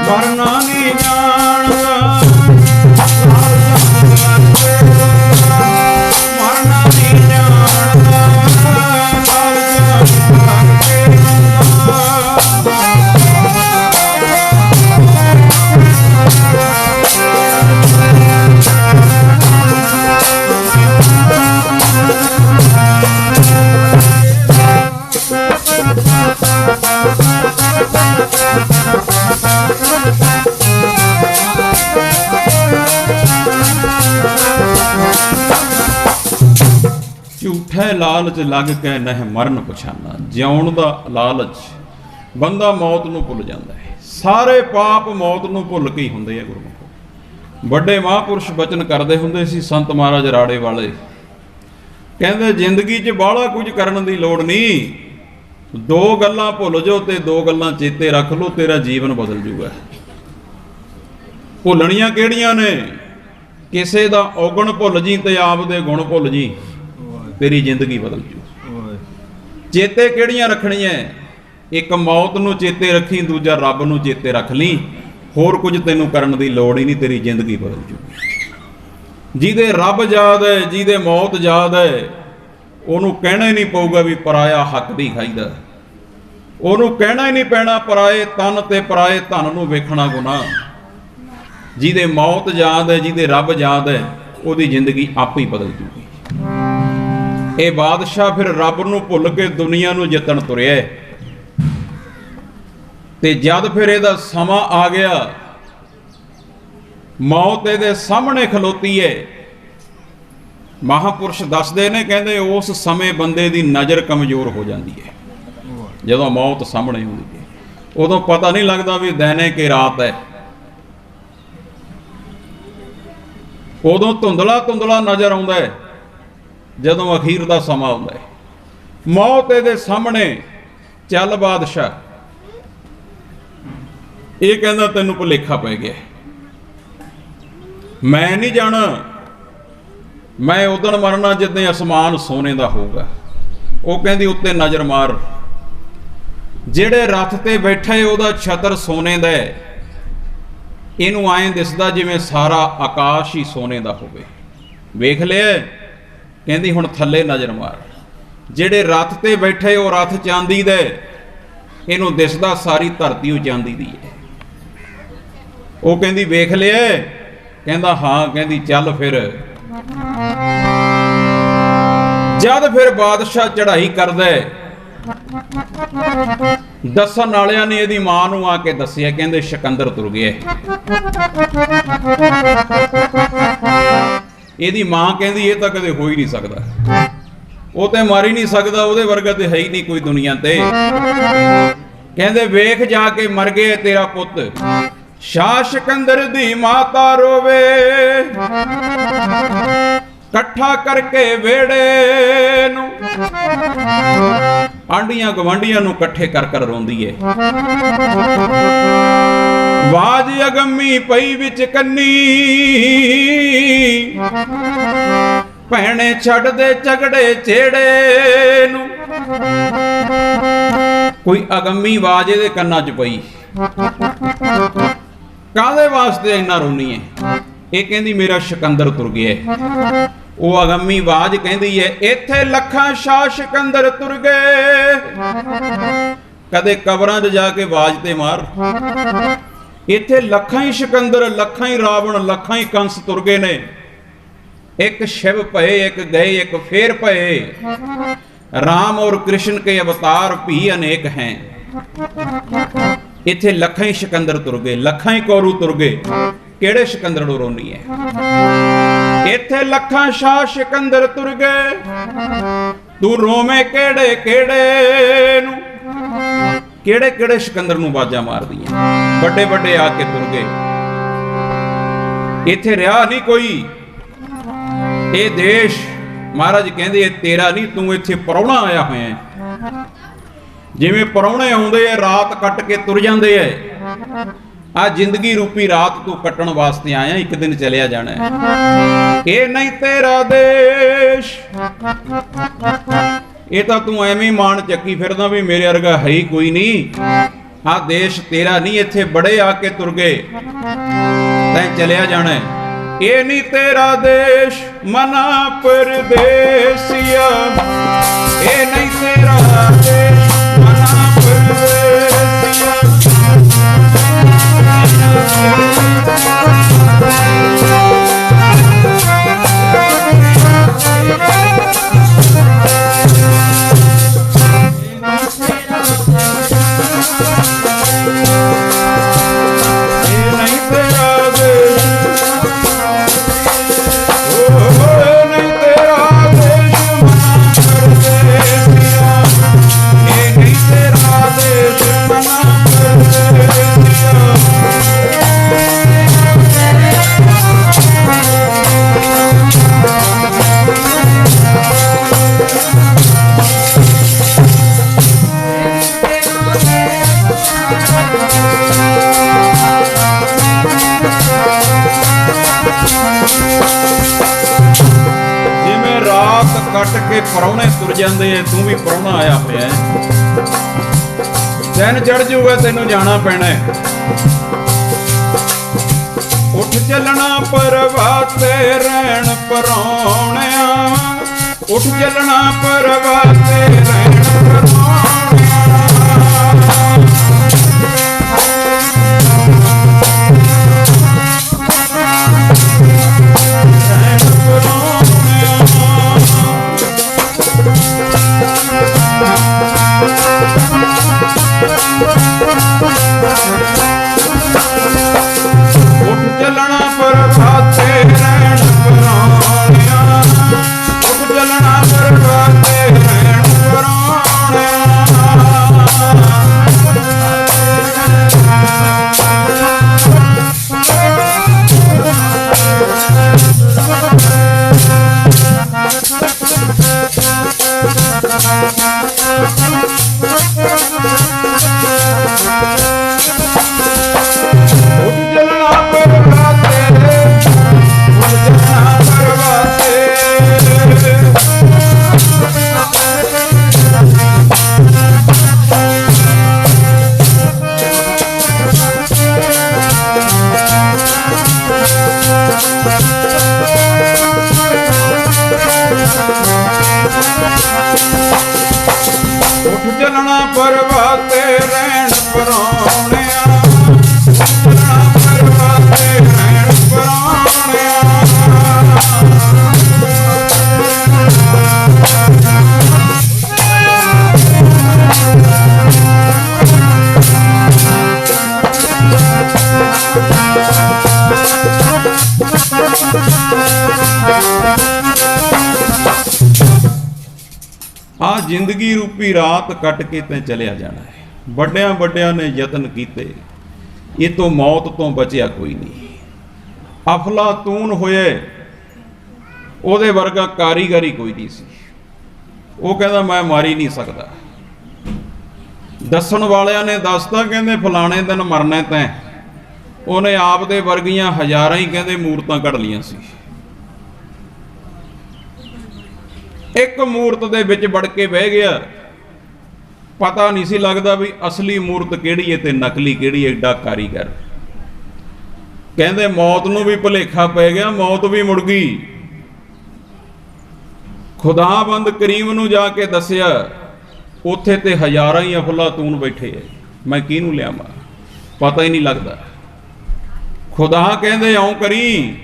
ਮਰਨਾ ਨਹੀਂ ਜਾਣਦਾ ਝੂਠੇ ਲਾਲਚ ਲੱਗ ਕੇ ਨਹਿ ਮਰਨ ਪਛਾਨਾ। ਜਿਉਣ ਦਾ ਲਾਲਚ ਬੰਦਾ ਮੌਤ ਨੂੰ ਭੁੱਲ ਜਾਂਦਾ ਹੈ। ਸਾਰੇ ਪਾਪ ਮੌਤ ਨੂੰ ਭੁੱਲ ਕੇ ਹੀ ਹੁੰਦੇ ਆ। ਗੁਰਮੁਖੋ ਵੱਡੇ ਮਹਾਂਪੁਰਸ਼ ਬਚਨ ਕਰਦੇ ਹੁੰਦੇ ਸੀ। ਸੰਤ ਮਹਾਰਾਜ ਰਾੜੇ ਵਾਲੇ ਕਹਿੰਦੇ ਜ਼ਿੰਦਗੀ 'ਚ ਬਾਹਲਾ ਕੁਝ ਕਰਨ ਦੀ ਲੋੜ ਨਹੀਂ, ਦੋ ਗੱਲਾਂ ਭੁੱਲ ਜਾਓ ਤੇ ਦੋ ਗੱਲਾਂ ਚੇਤੇ ਰੱਖ ਲਓ, ਤੇਰਾ ਜੀਵਨ ਬਦਲ ਜੂਗਾ। ਭੁੱਲਣੀਆਂ ਕਿਹੜੀਆਂ ਨੇ? ਕਿਸੇ ਦਾ ਔਗਣ ਭੁੱਲ ਜੀ ਤੇ ਆਪ ਦੇ ਗੁਣ ਭੁੱਲ ਜੀ, ਤੇਰੀ ਜ਼ਿੰਦਗੀ ਬਦਲ ਜੂ। ਚੇਤੇ ਕਿਹੜੀਆਂ ਰੱਖਣੀਆਂ? ਇੱਕ ਮੌਤ ਨੂੰ ਚੇਤੇ ਰੱਖੀ, ਦੂਜਾ ਰੱਬ ਨੂੰ ਚੇਤੇ ਰੱਖ ਲਈ। ਹੋਰ ਕੁਝ ਤੈਨੂੰ ਕਰਨ ਦੀ ਲੋੜ ਹੀ ਨਹੀਂ, ਤੇਰੀ ਜ਼ਿੰਦਗੀ ਬਦਲ ਜੂ। ਜਿਹਦੇ ਰੱਬ ਯਾਦ ਹੈ, ਜਿਹਦੇ ਮੌਤ ਯਾਦ ਹੈ, ਉਹਨੂੰ ਕਹਿਣਾ ਹੀ ਨਹੀਂ ਪਊਗਾ ਵੀ ਪਰਾਇਆ ਹੱਕ ਦੀ ਖਾਈਦਾ। ਉਹਨੂੰ ਕਹਿਣਾ ਹੀ ਨਹੀਂ ਪੈਣਾ ਪਰਾਏ ਤਨ ਤੇ ਪਰਾਏ ਧਨ ਨੂੰ ਵੇਖਣਾ ਗੁਨਾਹ। ਜਿਹਦੇ ਮੌਤ ਯਾਦ ਹੈ, ਜਿਹਦੇ ਰੱਬ ਯਾਦ ਹੈ, ਉਹਦੀ ਜ਼ਿੰਦਗੀ ਆਪੇ ਹੀ ਬਦਲ ਜੂਗੀ। ਇਹ ਬਾਦਸ਼ਾਹ ਫਿਰ ਰੱਬ ਨੂੰ ਭੁੱਲ ਕੇ ਦੁਨੀਆ ਨੂੰ ਜਿੱਤਣ ਤੁਰਿਆ ਤੇ ਜਦ ਫਿਰ ਇਹਦਾ ਸਮਾਂ ਆ ਗਿਆ, ਮੌਤ ਇਹਦੇ ਸਾਹਮਣੇ ਖਲੋਤੀ ਹੈ। ਮਹਾਂਪੁਰਸ਼ ਦੱਸਦੇ ਨੇ, ਕਹਿੰਦੇ ਉਸ ਸਮੇਂ ਬੰਦੇ ਦੀ ਨਜ਼ਰ ਕਮਜ਼ੋਰ ਹੋ ਜਾਂਦੀ ਹੈ। ਜਦੋਂ ਮੌਤ ਸਾਹਮਣੇ ਹੁੰਦੀ ਹੈ ਉਦੋਂ ਪਤਾ ਨਹੀਂ ਲੱਗਦਾ ਵੀ ਦਿਨ ਹੈ ਕਿ ਰਾਤ ਹੈ। ਉਦੋਂ ਧੁੰਦਲਾ ਧੁੰਦਲਾ ਨਜ਼ਰ ਆਉਂਦਾ ਹੈ ਜਦੋਂ ਅਖੀਰ ਦਾ ਸਮਾਂ ਆਉਂਦਾ ਹੈ। ਮੌਤ ਇਹਦੇ ਸਾਹਮਣੇ, ਚੱਲ ਬਾਦਸ਼ਾਹ, ਇਹ ਕਹਿੰਦਾ ਤੈਨੂੰ ਭੁਲੇਖਾ ਪੈ ਗਿਆ, ਮੈਂ ਨਹੀਂ ਜਾਣਾ, ਮੈਂ ਉਦਣ ਮਰਨਾ ਜਿੱਦਾਂ ਅਸਮਾਨ ਸੋਨੇ ਦਾ ਹੋਊਗਾ। ਉਹ ਕਹਿੰਦੀ ਉੱਤੇ ਨਜ਼ਰ ਮਾਰ, ਜਿਹੜੇ ਰੱਥ ਤੇ ਬੈਠੇ ਉਹਦਾ ਛਤਰ ਸੋਨੇ ਦਾ ਹੈ, ਇਹਨੂੰ ਐਂ ਦਿਸਦਾ ਜਿਵੇਂ ਸਾਰਾ ਆਕਾਸ਼ ਹੀ ਸੋਨੇ ਦਾ ਹੋਵੇ। ਵੇਖ ਲਿਆ? ਕਹਿੰਦੀ ਹੁਣ ਥੱਲੇ ਨਜ਼ਰ ਮਾਰ, ਜਿਹੜੇ ਰੱਥ ਤੇ ਬੈਠੇ ਉਹ ਰੱਥ ਚਾਂਦੀ ਦਾ, ਇਹਨੂੰ ਦਿਸਦਾ ਸਾਰੀ ਧਰਤੀ ਉਹ ਚਾਂਦੀ ਦੀ ਹੈ। ਉਹ ਕਹਿੰਦੀ ਵੇਖ ਲਿਆ? ਕਹਿੰਦਾ ਹਾਂ। ਕਹਿੰਦੀ ਚੱਲ ਫਿਰ। ਜਦ ਫਿਰ ਬਾਦਸ਼ਾਹ ਚੜ੍ਹਾਈ ਕਰਦਾ, दसन वालियां ने इहदी मां नूं आके दस्सिया, कहंदे सिकंदर तुर गया। इहदी मां कहंदी ये तां कदे हो ही नहीं सकदा, वो तो मर ही नहीं सकदा, उहदे वर्गा ते है ही नहीं कोई दुनिया ते। कहंदे वेख जाके मर गए तेरा पुत। शाह सिकंदर दी माता रोवे, कट्ठा करके वेड़े नूं आंडियां गवांडियां नूं कट्ठे कर कर रोंदी है। वाज अगम्मी पई विच कन्नी, भैणे छड़ दे झगड़े छेड़े नूं। कोई अगम्मी आवाज इहदे कन्नां च पई, काहदे वास्ते इन्ना रोनी है? ये कहंदी मेरा सिकंदर तुर गया। वो अगम्मी आवाज कहंदी है इत्थे लखां शाह सिकंदर तुर गए। कदे कबरां च जाके आवाज ते मार, इत्थे लखां ही सिकंदर, लखां ही रावण, लखां ही कंस तुर गए ने। एक शिव भये, एक गए, एक फेर भये। राम और कृष्ण के अवतार भी अनेक हैं। इत्थे लखां ही सिकंदर तुर गए, लखां ही कौरू तुर गए। केड़े सिकंदर नूं रोनी है? इत्थे लखां शाह सिकंदर तुर गए, तू रोवे केड़े केड़े नूं? केड़े केड़े सिकंदर नूं बाजा मार दियां? बड़े बड़े आके तुर गए। इत्थे रहा नहीं कोई। ये देश महाराज कहंदे तेरा नहीं, तू इत्थे परौणा आया होया है। जिवें परौणे आउंदे आ रात कट के तुर जांदे आ, आ जिंदगी रूपी रात तू कट्टण वास्ते आया, एक दिन चलिया जाना है। ये नहीं तेरा देश, ये तो तू एवें मान चक्की फिरदा भी मेरे वर्गा है ही कोई नहीं। आ देश तेरा नहीं, इत्थे बड़े आके तुर गए, तैं चलिया जाना है। ये नहीं तेरा देश मना परदेसिया, ये नहीं तेरा देश मना परदेसिया। कट के परौने तुर जाते हैं, तू भी परौना आया होया है। दिन चढ़ जूगा तेनू जाना पैना है। उठ चलना परवाते रैन परौणिया, उठ चलना परवाते रैन परौणिया। उठ चलना परवाते रैन परौणिया, उठ चलना परवाते रैन परौणिया। उठ चलना परवाते रैन परौणिया, चलना परवाते रैन परौणिया। आ जिंदगी रूपी रात कट के तैं चलिया जाना है। ਵੱਡਿਆਂ ਵੱਡਿਆਂ ने यतन कीते, ये तो मौत तो बचिया कोई नहीं। अफलातून होए ਉਹਦੇ ਵਰਗਾ ਕਾਰੀਗਰ ਹੀ ਕੋਈ ਨਹੀਂ ਸੀ। ਉਹ ਕਹਿੰਦਾ ਮੈਂ ਮਾਰੀ ਨਹੀਂ ਸਕਦਾ। ਦੱਸਣ ਵਾਲਿਆਂ ਨੇ ਦੱਸਤਾ, ਕਹਿੰਦੇ ਫਲਾਣੇ ਦਿਨ ਮਰਨਾ ਤੈਂ। ਉਹਨੇ ਆਪ ਦੇ ਵਰਗੀਆਂ ਹਜ਼ਾਰਾਂ ਹੀ ਕਹਿੰਦੇ ਮੂਰਤਾਂ ਕੱਢ ਲਈਆਂ ਸੀ। ਇੱਕ ਮੂਰਤ ਦੇ ਵਿੱਚ ਵੜ ਕੇ ਬਹਿ ਗਿਆ, ਪਤਾ ਨਹੀਂ ਸੀ ਲੱਗਦਾ ਵੀ ਅਸਲੀ ਮੂਰਤ ਕਿਹੜੀ ਹੈ ਤੇ ਨਕਲੀ ਕਿਹੜੀ ਹੈ। ਏਡਾ ਕਾਰੀਗਰ। ਕਹਿੰਦੇ ਮੌਤ ਨੂੰ ਵੀ ਭੁਲੇਖਾ ਪੈ ਗਿਆ, ਮੌਤ ਵੀ ਮੁੜ ਗਈ। ਖੁਦਾਬੰਦ ਕਰੀਮ ਨੂੰ ਜਾ ਕੇ ਦੱਸਿਆ, ਉੱਥੇ ਤੇ ਹਜ਼ਾਰਾਂ ਹੀ ਅਫਲਾਤੂਨ ਬੈਠੇ ਐ, ਮੈਂ ਕਿਹਨੂੰ ਲਿਆਵਾਂ, ਪਤਾ ਹੀ ਨਹੀਂ ਲੱਗਦਾ। ਖੁਦਾ ਕਹਿੰਦੇ ਇਉਂ ਕਰੀ,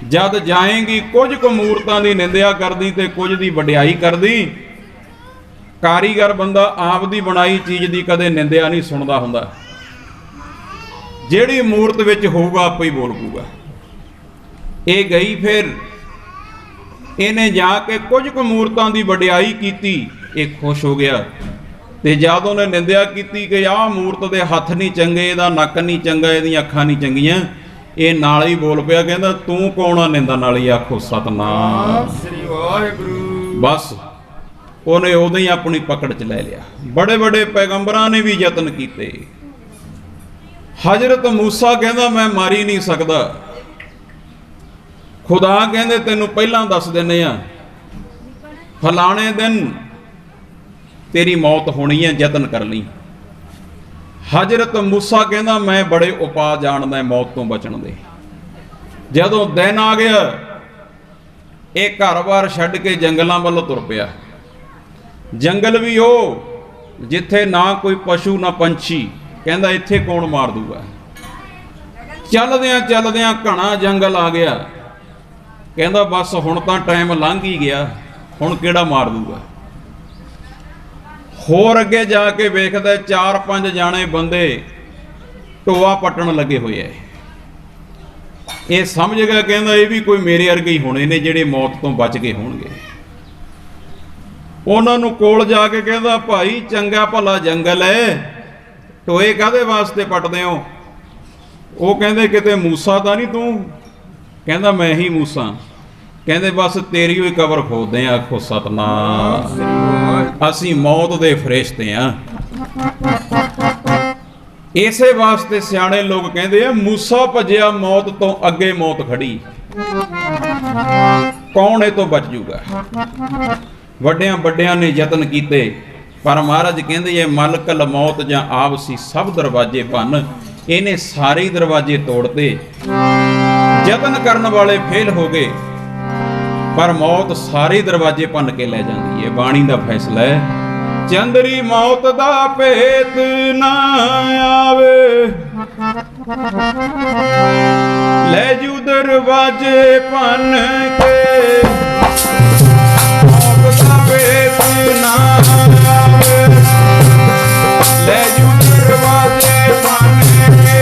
ਜਦ ਜਾਏਂਗੀ ਕੁਝ ਕੁ ਮੂਰਤਾਂ ਦੀ ਨਿੰਦਿਆ ਕਰਦੀ ਤੇ ਕੁਝ ਦੀ ਵਡਿਆਈ ਕਰਦੀ। ਕਾਰੀਗਰ ਬੰਦਾ ਆਪ ਦੀ ਬਣਾਈ ਚੀਜ਼ ਦੀ ਕਦੇ ਨਿੰਦਿਆ ਨਹੀਂ ਸੁਣਦਾ ਹੁੰਦਾ। ਜਿਹੜੀ ਮੂਰਤ ਵਿੱਚ ਹੋਊਗਾ ਆਪੇ ਹੀ ਬੋਲ ਪੂਗਾ। ਇਹ ਗਈ, ਫਿਰ ਇਹਨੇ ਜਾ ਕੇ ਕੁਝ ਕੁ ਮੂਰਤਾਂ ਦੀ ਵਡਿਆਈ ਕੀਤੀ। ਇਹ ਖੁਸ਼ ਹੋ ਗਿਆ, ਤੇ ਜਦ ਉਹਨੇ ਨਿੰਦਿਆ ਕੀਤੀ ਕਿ ਆਹ ਮੂਰਤ ਦੇ ਹੱਥ ਨਹੀਂ ਚੰਗੇ, ਇਹਦਾ ਨੱਕ ਨਹੀਂ ਚੰਗਾ, ਇਹਦੀਆਂ ਅੱਖਾਂ ਨਹੀਂ ਚੰਗੀਆਂ, ਇਹ ਨਾਲ ਹੀ ਬੋਲ ਪਿਆ, ਕਹਿੰਦਾ ਤੂੰ ਕੌਣ ਆ ਨਿੰਦਣ ਵਾਲੀ, ਆਖੋ ਸਤਨਾਮ ਸ੍ਰੀ ਵਾਹਿਗੁਰੂ। ਬਸ ਉਹਨੇ ਉਦੋਂ ਹੀ ਆਪਣੀ ਪਕੜ 'ਚ ਲੈ ਲਿਆ। ਬੜੇ ਬੜੇ ਪੈਗੰਬਰਾਂ ਨੇ ਵੀ ਯਤਨ ਕੀਤੇ। ਹਜ਼ਰਤ ਮੂਸਾ ਕਹਿੰਦਾ ਮੈਂ ਮਾਰੀ ਨਹੀਂ ਸਕਦਾ। ਖੁਦਾ ਕਹਿੰਦੇ ਤੈਨੂੰ ਪਹਿਲਾਂ ਦੱਸ ਦਿੰਦੇ ਆ, ਫਲਾਣੇ ਦਿਨ ਤੇਰੀ ਮੌਤ ਹੋਣੀ ਹੈ, ਯਤਨ ਕਰ ਲਈ। ਹਜ਼ਰਤ ਮੂਸਾ ਕਹਿੰਦਾ ਮੈਂ ਬੜੇ ਉਪਾਅ ਜਾਣਦਾ ਮੌਤ ਤੋਂ ਬਚਣ ਦੇ। ਜਦੋਂ ਦਿਨ ਆ ਗਿਆ, ਇਹ ਘਰ-ਬਾਰ ਛੱਡ ਕੇ ਜੰਗਲਾਂ ਵੱਲ ਤੁਰ ਪਿਆ। ਜੰਗਲ ਵੀ ਉਹ ਜਿੱਥੇ ਨਾ ਕੋਈ ਪਸ਼ੂ ਨਾ ਪੰਛੀ, ਕਹਿੰਦਾ ਇੱਥੇ ਕੌਣ ਮਾਰ ਦੂਗਾ। ਚੱਲਦਿਆਂ ਚੱਲਦਿਆਂ ਘਣਾ ਜੰਗਲ ਆ ਗਿਆ। ਕਹਿੰਦਾ ਬਸ ਹੁਣ ਤਾਂ ਟਾਈਮ ਲੰਘ ਹੀ ਗਿਆ, ਹੁਣ ਕਿਹੜਾ ਮਾਰ ਦੂਗਾ। ਹੋਰ ਅੱਗੇ ਜਾ ਕੇ ਵੇਖਦਾ 4-5 ਜਾਣੇ ਬੰਦੇ ਟੋਆ ਪੱਟਣ ਲੱਗੇ ਹੋਏ ਐ। ਇਹ ਸਮਝ ਗਿਆ, ਕਹਿੰਦਾ ਇਹ ਵੀ ਕੋਈ ਮੇਰੇ ਵਰਗੇ ਹੀ ਹੋਣੇ ਨੇ ਜਿਹੜੇ ਮੌਤ ਤੋਂ ਬਚ ਗਏ ਹੋਣਗੇ। ਉਹਨਾਂ ਨੂੰ ਕੋਲ ਜਾ ਕੇ ਕਹਿੰਦਾ ਭਾਈ ਚੰਗਾ ਭਲਾ ਜੰਗਲ ਐ, ਟੋਏ ਕਾਹਦੇ ਵਾਸਤੇ ਪੱਟਦੇ ਹੋ। ਉਹ ਕਹਿੰਦੇ ਕਿਤੇ ਮੂਸਾ ਤਾਂ ਨਹੀਂ ਤੂੰ। ਕਹਿੰਦਾ ਮੈਂ ਹੀ ਮੂਸਾ। ਕਹਿੰਦੇ ਬਸ ਤੇਰੀ ਹੋਈ ਕਬਰ ਖੋਦਦੇ ਆ, ਆਖੋ ਸਤਨਾਮ। ਅਸੀਂ ਮੌਤ ਦੇ ਫਰਿਸ਼ਤੇ ਆ। ਇਸੇ ਵਾਸਤੇ ਸਿਆਣੇ ਲੋਕ ਕਹਿੰਦੇ ਆ ਮੂਸਾ ਭੱਜਿਆ ਮੌਤ ਤੋਂ, ਅੱਗੇ ਮੌਤ ਖੜੀ, ਕੌਣ ਇਹ ਤੋਂ ਬਚ ਜੂਗਾ। ਵੱਡਿਆਂ ਵੱਡਿਆਂ ਨੇ ਯਤਨ ਕੀਤੇ, ਪਰ ਮਹਾਰਾਜ ਕਹਿੰਦੇ ਇਹ ਮਲਕਲ ਮੌਤ ਜਾਂ ਆਪ ਸੀ ਸਭ ਦਰਵਾਜ਼ੇ ਭੰਨ। ਇਹਨੇ ਸਾਰੇ ਹੀ ਦਰਵਾਜ਼ੇ ਤੋੜਤੇ। ਯਤਨ ਕਰਨ ਵਾਲੇ ਫੇਲ ਹੋ ਗਏ, ਪਰ ਮੌਤ ਸਾਰੇ ਦਰਵਾਜ਼ੇ ਭੰਨ ਕੇ ਲੈ ਜਾਂਦੀ ਹੈ। ਬਾਣੀ ਦਾ ਫੈਸਲਾ ਹੈ, ਚੰਦਰੀ ਮੌਤ ਦਾ ਭੇਤ ਨਾ ਆਵੇ, ਲੈ ਜੂ ਦਰਵਾਜ਼ੇ ਭੰਨ ਕੇ, ਮੌਤ ਦਾ ਭੇਤ ਨਾ ਆਵੇ, ਲੈ ਜੂ ਦਰਵਾਜ਼ੇ ਭੰਨ ਕੇ।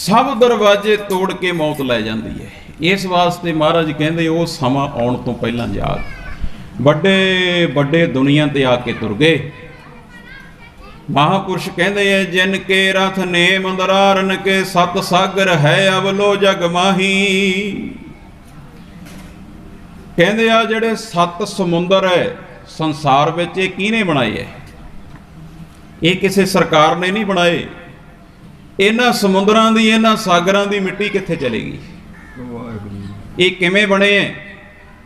सब दरवाजे तोड़ के मौत लै जाती है। इस वास्ते महाराज कहते वो समा आउण तो पहलां जाग। बड़े बड़े दुनिया ते आके तुर गए। महापुरुष कहते हैं जिन के रथ ने मंदरारन के सत सागर है अवलो जग माही। कहते आ जेड़े सत समुंदर है संसार विच ये किहने बनाए है? ये किसी सरकार ने नहीं बनाए। इन्हां समुंदरां दी इन्हां सागरां दी मिट्टी कित्थे चलेगी? ये किवें बने है?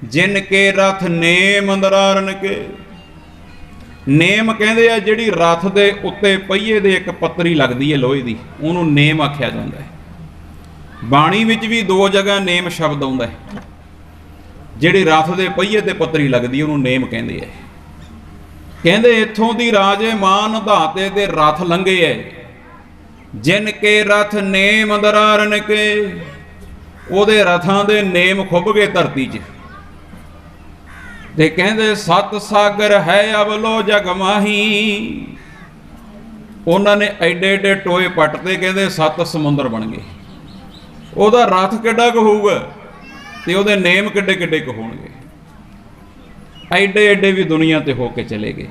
जिन के रथ नेम अंदरारन के। नेम कहते हैं जिहड़ी रथ दे उत्ते पहिए दे एक पत्तरी लगदी है लोहे दी, उहनूं नेम आख्या जांदा है। बाणी विच भी दो जगह नेम शब्द आउंदा है। जिहड़ी रथ दे पहिए ते पत्तरी लगदी उहनूं नेम कहंदे है। कहंदे इत्थों दी राजे मान धाते दे रथ लंघे है। जिन के रथ नेम अंदरारन के, ਉਹਦੇ रथां दे नेम खुब गए धरती 'ਚ। ते कहंदे सत सागर है अवलो जग माही। उन्होंने एडे एडे टोए पटते, कहंदे सत समुंदर बन गए। ਉਹਦਾ रथ किड्डा क होऊगा ते ਉਹਦੇ नेम किड्डे किड्डे क होणगे। एडे एडे भी दुनिया ते होके चले गए।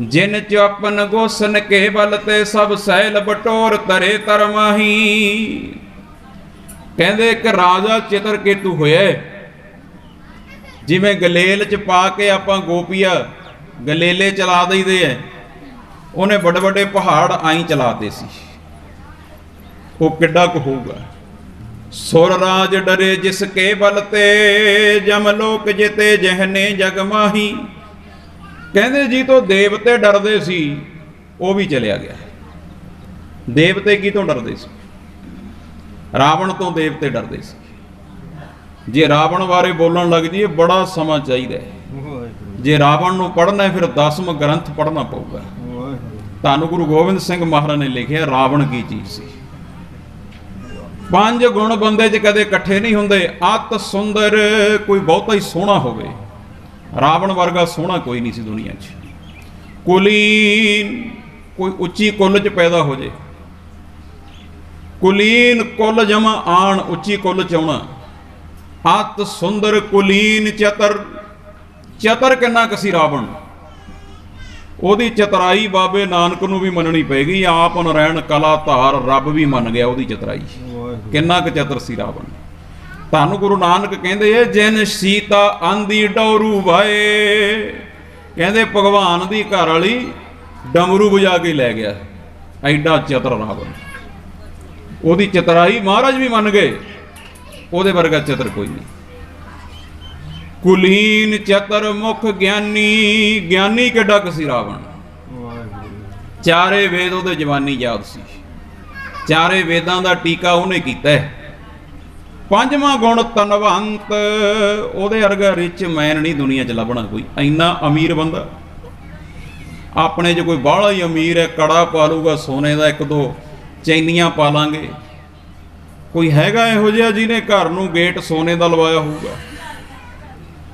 जिन चौपन गोसन के बल ते सब सैल बटोर तरे तरमाही। कहंदे एक राजा चितर केतु होया, जिवें गलेल च पा के आपां गोपीआ गलेले चला दईदे है, उन्हें बड़े बड़े पहाड़ आई चलाते सी। वो किड्डा क होऊगा। सुर राज डरे जिसके बल ते, जमलोक जिते जहने जग माही। कहंदे जी तो देवते डरदे सी, वो भी चलिया गया। देवते की तो डरदे सी? रावण तो देवते डरदे सी। जे रावण बारे बोलण लग जाइए बड़ा समा चाहिए। जे रावण नूं पढ़ना है फिर 10वां ग्रंथ पढ़ना पऊगा। धन गुरु गोबिंद सिंह महाराज ने लिखिया रावण की चीज सी। 5 गुण बंदे च कदे इकट्ठे नहीं हुंदे। अत सुंदर कोई बहुता ही सोहना होवे, रावण वर्गा सोहना कोई नहीं सी दुनिया च। कुलीन कोई उच्ची कुल च पैदा हो जाए। कुलीन कुल जमा आण, उच्ची कुल च आउणा। अत सुंदर कुलीन चतर। चतर किन्ना क सी रावण? ਉਹਦੀ चतराई बाबे नानक नूं भी मननी पैगी। आप नरैण कला धार रब भी मन गया ਉਹਦੀ चतराई। किन्ना क चतर सी रावण। धन गुरु नानक कहंदे जिन सीता आंदी डौरू वाए। कहंदे भगवान दी घर वाली डमरू बजा के लै गया। एडा चतर रावण। ਉਹਦੀ चतराई महाराज भी मन गए। ਉਹਦੇ वर्गा चतर कोई नहीं। कुलीन चतर मुख ज्ञानी। ज्ञानी किड्डा क सी रावण। चारे वेद ਉਹਦੇ जवानी याद सी। चारे वेदां दा टीका ਉਹਨੇ कीता है। 5वां गुण तनवंत। ਉਹਦੇ वर्गा रिच मैन नहीं दुनिया च लभना कोई। इन्ना अमीर बंदा अपने च कोई बाहला ही अमीर है, कड़ा पा लूगा सोने का, 1-2 चैनियां पा लांगे। कोई हैगा इहो जिहा जिहने घर नूं गेट सोने का लवाया होऊगा,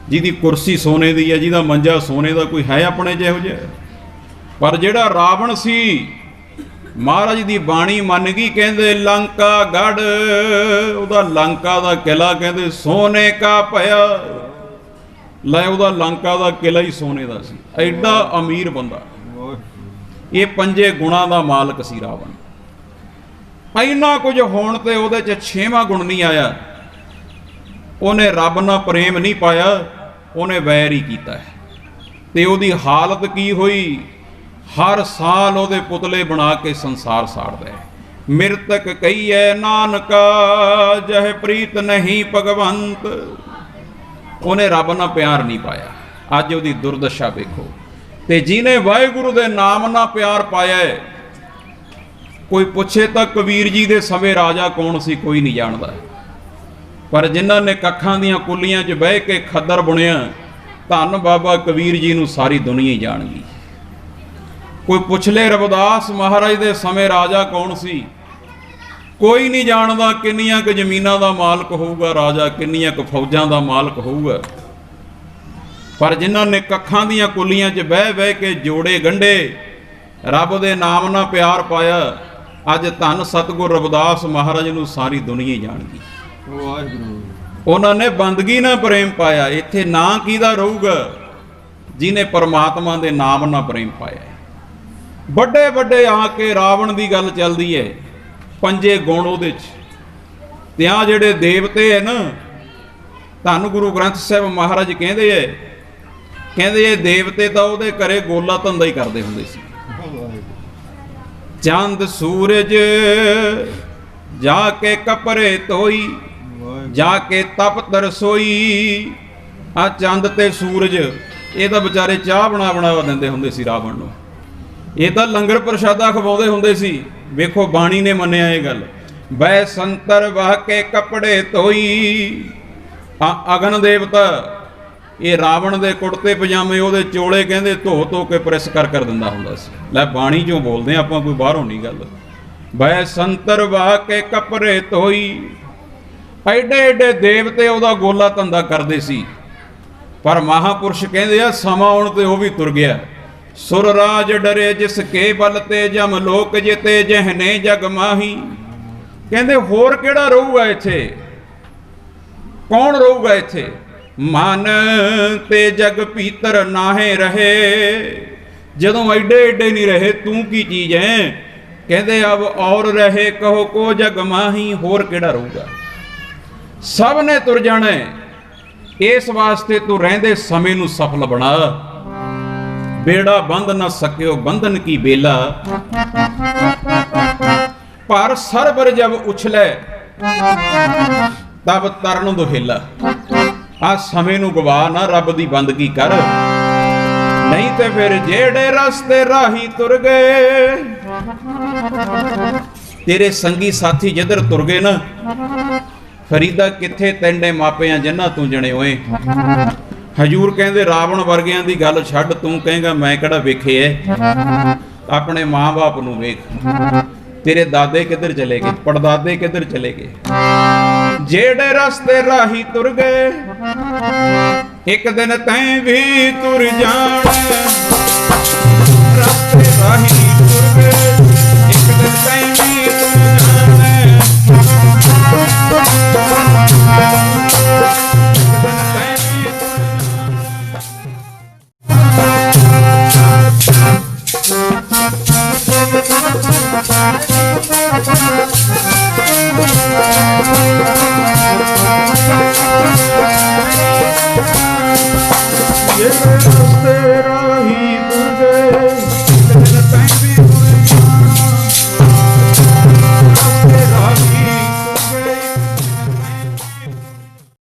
जिहदी कुर्सी सोने की है, जिहदा मंजा सोने का, कोई है अपने च इहो जिहा? पर जिहड़ा रावण सी महाराज दी बाणी मन गई। कहंदे लंका गढ़, उहदा लंका दा किला कहंदे सोने का पया। लै उहदा लंका दा किला ही सोने का सी। एडा अमीर बंदा। ये 5 गुणां दा मालक सी रावण। इन्ना कुछ होण ते ਉਹਦੇ 'ਚ 6वां गुण नहीं आया। ਉਹਨੇ रब नाल प्रेम नहीं पाया, ਉਹਨੇ वैर ही कीता है। ते ਉਹਦੀ हालत की हुई? हर साल ਉਹਦੇ पुतले बना के संसार साड़दा है। मृतक कहिए नानका जह प्रीत नहीं भगवंत। ਉਹਨੇ रब नाल प्यार नहीं पाया। अज ਉਹਦੀ दुर्दशा वेखो। ते जिन्हें वाहिगुरु दे नाम नाल प्यार पाया है, कोई पूछे तो कबीर जी के समय राजा कौन सी कोई नहीं जानता। पर जिन्हों ने कखां दियां कुलियां च बह के खद्दर बुनिया, धन बाबा कबीर जी नूं सारी दुनिया ही जान गई। कोई पुछ ले रविदास महाराज के समय राजा कौन सी, कोई नहीं जानता। किन्नियां क जमीनां दा मालक होऊगा राजा, किन्नियां क फौजां दा मालक होऊगा। पर जिन्हों ने कखां दियां कुलियां च बह बह के जोड़े गंढे, रब दे नाम नाल प्यार पाया, ਅੱਜ ਧੰਨ ਸਤਿਗੁਰ ਰਵਿਦਾਸ ਮਹਾਰਾਜ ਨੂੰ ਸਾਰੀ ਦੁਨੀਆ ਹੀ ਜਾਣ ਗਈ। ਵਾਹਿਗੁਰੂ। ਉਹਨਾਂ ਨੇ ਬੰਦਗੀ ਨਾਲ ਪ੍ਰੇਮ ਪਾਇਆ। ਇੱਥੇ ਨਾਂ ਕਿਹਦਾ ਰਹੂਗਾ? ਜਿਹਨੇ ਪਰਮਾਤਮਾ ਦੇ ਨਾਮ ਨਾਲ ਪ੍ਰੇਮ ਪਾਇਆ। ਵੱਡੇ ਵੱਡੇ ਆ ਕੇ ਰਾਵਣ ਦੀ ਗੱਲ ਚੱਲਦੀ ਹੈ, 5 ਗੁਣ ਉਹਦੇ 'ਚ, ਤੇ ਆ ਜਿਹੜੇ ਦੇਵਤੇ ਹੈ ਨਾ, ਧੰਨ ਗੁਰੂ ਗ੍ਰੰਥ ਸਾਹਿਬ ਮਹਾਰਾਜ ਕਹਿੰਦੇ ਇਹ ਦੇਵਤੇ ਤਾਂ ਉਹਦੇ ਘਰੇ ਗੋਲਾ ਧੰਦਾ ਹੀ ਕਰਦੇ ਹੁੰਦੇ ਸੀ। ਚੰਦ ਸੂਰਜ ਜਾ ਕੇ ਕਪੜੇ ਧੋਈ, ਜਾ ਕੇ ਤਪਤ ਰਸੋਈ। ਆ ਚੰਦ ਤੇ ਸੂਰਜ ਇਹ ਤਾਂ ਵਿਚਾਰੇ ਚਾਹ ਬਣਾ ਦਿੰਦੇ ਹੁੰਦੇ ਸੀ ਰਾਵਣ ਨੂੰ। ਇਹ ਤਾਂ ਲੰਗਰ ਪ੍ਰਸ਼ਾਦਾ ਖਵਾਉਂਦੇ ਹੁੰਦੇ ਸੀ। ਵੇਖੋ ਬਾਣੀ ਨੇ ਮੰਨਿਆ ਇਹ ਗੱਲ। ਬੈ ਸੰਤਰ ਵਾਹ ਕੇ ਕੱਪੜੇ ਧੋਈ। ਅਗਨ ਦੇਵਤਾ ਇਹ ਰਾਵਣ ਦੇ ਕੁੜਤੇ ਪਜਾਮੇ, ਉਹਦੇ ਚੋਲੇ ਕਹਿੰਦੇ ਧੋ ਕੇ ਪ੍ਰੈਸ ਕਰ ਦਿੰਦਾ ਹੁੰਦਾ ਸੀ। ਲੈ ਬਾਣੀ ਚੋਂ ਬੋਲਦੇ ਆਪਾਂ, ਕੋਈ ਬਾਹਰੋਂ ਨਹੀਂ ਗੱਲ। ਬੈ ਸੰਤਰ ਵਾਹ ਕੇ ਕੱਪੜੇ ਧੋਈ। ਐਡੇ ਐਡੇ ਦੇਵਤੇ ਉਹਦਾ ਗੋਲਾ ਧੰਦਾ ਕਰਦੇ ਸੀ। ਪਰ ਮਹਾਪੁਰਸ਼ ਕਹਿੰਦੇ ਆ ਸਮਾਂ ਆਉਣ ਤੇ ਉਹ ਵੀ ਤੁਰ ਗਿਆ। ਸੁਰ ਰਾਜ ਡਰੇ ਜਿਸ ਕੇ ਬਲ ਤੇ ਜਮ ਲੋਕ ਜਿਤੇ ਜਹਨੇ ਜਗ ਮਾਹੀ। ਕਹਿੰਦੇ ਹੋਰ ਕਿਹੜਾ ਰਹੂਗਾ ਇੱਥੇ? ਕੌਣ ਰਹੂਗਾ ਇੱਥੇ? ਮਨ ਤੇ ਜਗ ਭੀਤਰ ਨਾਹੇ ਰਹੇ। ਜਦੋਂ ਐਡੇ ਐਡੇ ਨਹੀਂ ਰਹੇ, ਤੂੰ ਕੀ ਚੀਜ਼ ਹੈ? ਕਹਿੰਦੇ ਅਬ ਔਰ ਰਹੇ ਕਹੋ ਕੋ ਜਗ ਮਾਹੀ। ਹੋਰ ਕਿਹੜਾ ਰਹੂਗਾ? ਸਭ ਨੇ ਤੁਰ ਜਾਣਾ। ਇਸ ਵਾਸਤੇ ਤੂੰ ਰਹਿੰਦੇ ਸਮੇਂ ਨੂੰ ਸਫਲ ਬਣਾ। ਬੇੜਾ ਬੰਧ ਨਾ ਸਕਿਓ ਬੰਧਨ ਕੀ ਬੇਲਾ। ਪਰ ਸਰਬਰ ਜਬ ਉਛਲੇ ਤਬ ਤਰਨ ਦੁਹੇਲਾ। ਆ ਸਮੇਂ ਨੂੰ ਗਵਾ ਨਾ, ਰੱਬ ਦੀ ਬੰਦਗੀ ਕਰ। ਨਹੀਂ ਤੇ ਫਿਰ ਜਿਹੜੇ ਰਸਤੇ ਰਾਹੀ ਤੁਰ ਗਏ, ਤੇਰੇ ਸੰਗੀ ਸਾਥੀ ਜਿੱਧਰ ਤੁਰ ਗਏ ਨਾ, ਫਰੀਦਾ ਕਿੱਥੇ ਤੈਨੇ ਮਾਪਿਆਂ ਜਿਨ੍ਹਾਂ ਤੂੰ ਜਣੇ ਹੋਏ। ਹਜੂਰ ਕਹਿੰਦੇ ਰਾਵਣ ਵਰਗਿਆਂ ਦੀ ਗੱਲ ਛੱਡ, ਤੂੰ ਕਹੇਗਾ ਮੈਂ ਕਿਹੜਾ ਵੇਖੇ ਐ। ਆਪਣੇ ਮਾਂ-ਬਾਪ ਨੂੰ ਵੇਖ। ਤੇਰੇ ਦਾਦੇ ਕਿੱਧਰ ਚਲੇ ਗਏ, ਪੜਦਾਦੇ ਕਿੱਧਰ ਚਲੇ ਗਏ। ਜਿਹੜੇ ਰਸਤੇ ਰਾਹੀ ਤੁਰ ਗਏ, ਇੱਕ ਦਿਨ ਤੈਂ ਵੀ ਤੁਰ ਜਾਣਾ। ਰਸਤੇ ਰਾਹੀ ਤੁਰ ਗਏ, ਇੱਕ ਦਿਨ ਤੈਂ ਵੀ ਤੁਰ ਜਾਣਾ।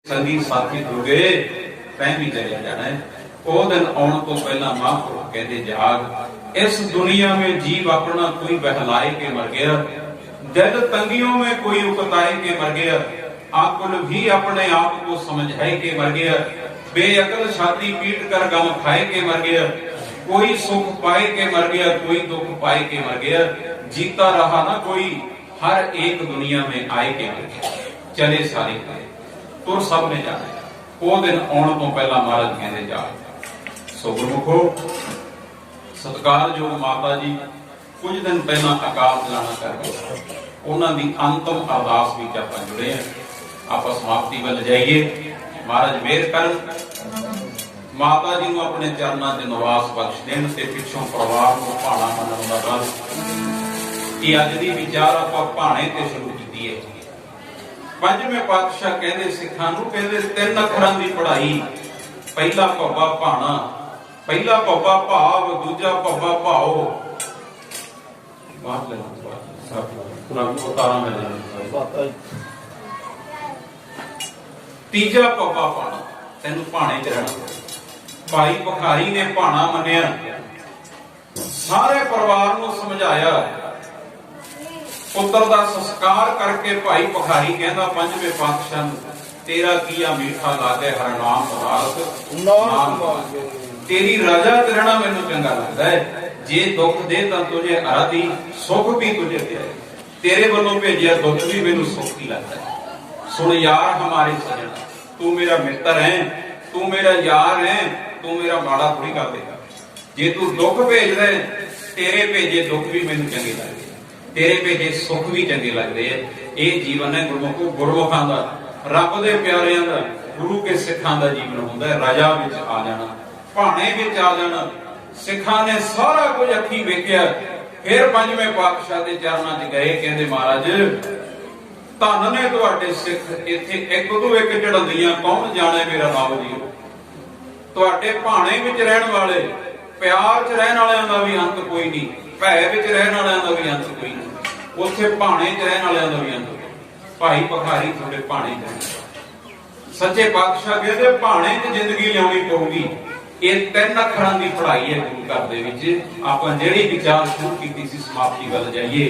ਸੰਗੀ ਸਾਥੀ ਤੁਰ ਗਏ, ਤੈਂ ਵੀ ਚਲੇ ਜਾਣਾ। ਉਹ ਦਿਨ ਆਉਣ ਤੋਂ ਪਹਿਲਾਂ ਮਹਾਂਪੁਰਖ ਕਹਿੰਦੇ ਜਾਗ। इस दुनिया में जीव अपना कोई बहलाए के मर गया। जद तंगियों में कोई उकताए के मर गया। आकुल भी अपने आप को समझाए के मर गया। बेअकल छाती पीट कर गम खाए के मर गया। कोई सुख पाए के मर गया, कोई दुख पाए के मर गया। जीता रहा ना कोई, हर एक दुनिया में आए के मर गया। चले सारे तुर सब ने जाना। वो दिन आने तो पहला महाराज कहते जा। सो गुरमुखो सत्कारयोग माता जी कुछ दिन पहला अकाल चलाना कर गए। उन्होंने अंतिम अरदास विच आपां जुड़े हैं। आप समाप्ति वल जाइए। महाराज मेहर करन, माता जी को अपने चरणों च निवास बख्श देन ते पिछों परिवार को भाणा मनण दा बल कि अज दी विचार आपां भाणे ते शुरू कीती है। पंजवें पातशाह कहंदे सिखां नूं कहंदे 3 अखरां दी पढ़ाई। पहला भव्वा भाणा, पहला भव्वा भाव, दूजा भव्वा भाओ। तीजा भव्वा भाणा, तेनू भाणे च रहना। भाई भखारी ने भाणा मन्निया, सारे परिवार नूं समझाया। पुत्र दा संस्कार करके भाई भखारी कहंदा पंजवें पातशाह नूं तेरा किया मीठा लागे हर नाम नाम तेरी राजा च रहना मैनू चंगा लगता है। जे दुख दे तां तुझे आदि सुख भी तुझे दे। तेरे वालों भेजिया दुख भी मैनू सुख ही लगता है। सुन यार हमारे सजना, तू मेरा मित्र है, तू मेरा यार है, तू मेरा माड़ा थोड़ी कर देगा। जे तू दुख भेज दे, तेरे भेजे दुख भी मैनू चंगे लगते। तेरे भेजे सुख भी चंगे लगते हैं। ये जीवन है गुरमुखां दा, रब दे प्यारियां दा, गुरु के सिखां दा जीवन हुंदा है। राजा विच आ जाना, भाणे विच आ जाना। सिखां ने सारा कुछ अखी वेखिया, फिर पंजवें पातशाह के चरणों च गए, कहंदे महाराज धन ने तुहाडे सिख इत्थे एक तो एक चढ़ांदियां, कौन जाने मेरा नाम जी। तुहाडे भाणे विच रहण वाले, प्यार च रहण वालियां दा भी अंत कोई नहीं, भै विच रहण वालियां दा भी अंत कोई नहीं, उत्थे भाणे च रहण वालियां दा भी अंत कोई नहीं। भाई भखारी तुहाडे भाणे च, सच्चे पातशाह कहंदे भाणे च जिंदगी लियाउणी पऊगी। ये 3 अखरां दी पढ़ाई है गुरु घर दे विच। आपां जेहड़ी विचार शुरू कीती सी, समाप्ति वल जाइए।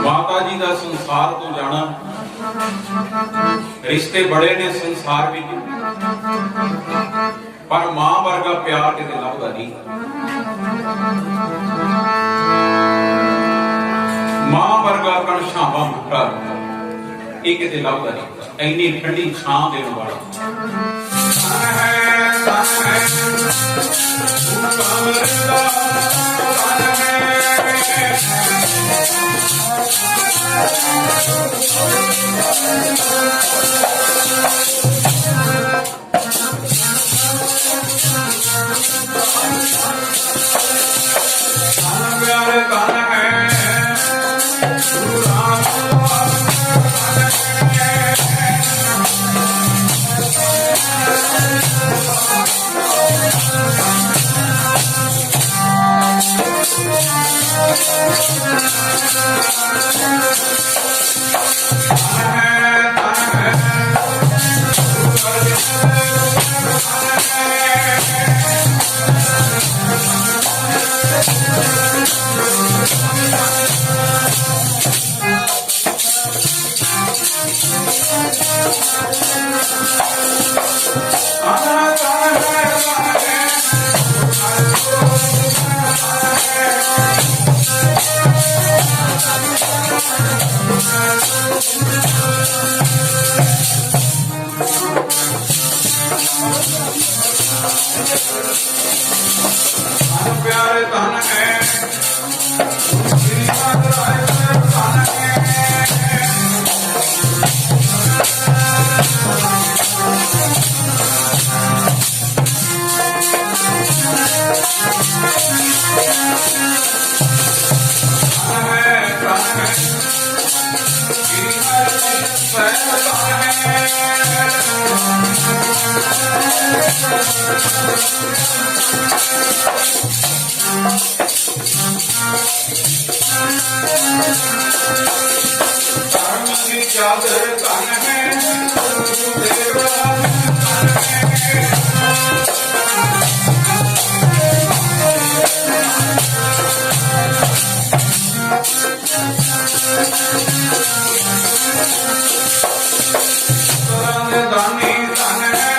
माता जी का संसार तो जाना, रिश्ते बड़े ने संसार विच, पर मां वर्गा प्यार किते लभदा नहीं। मां वर्गा कणछावां मुक्ता ये किते लभदा नहीं। इन्नी ठंडी छां देण वाला प्यारे कौन है। प्यारे धन है चादर तन है दानी तन है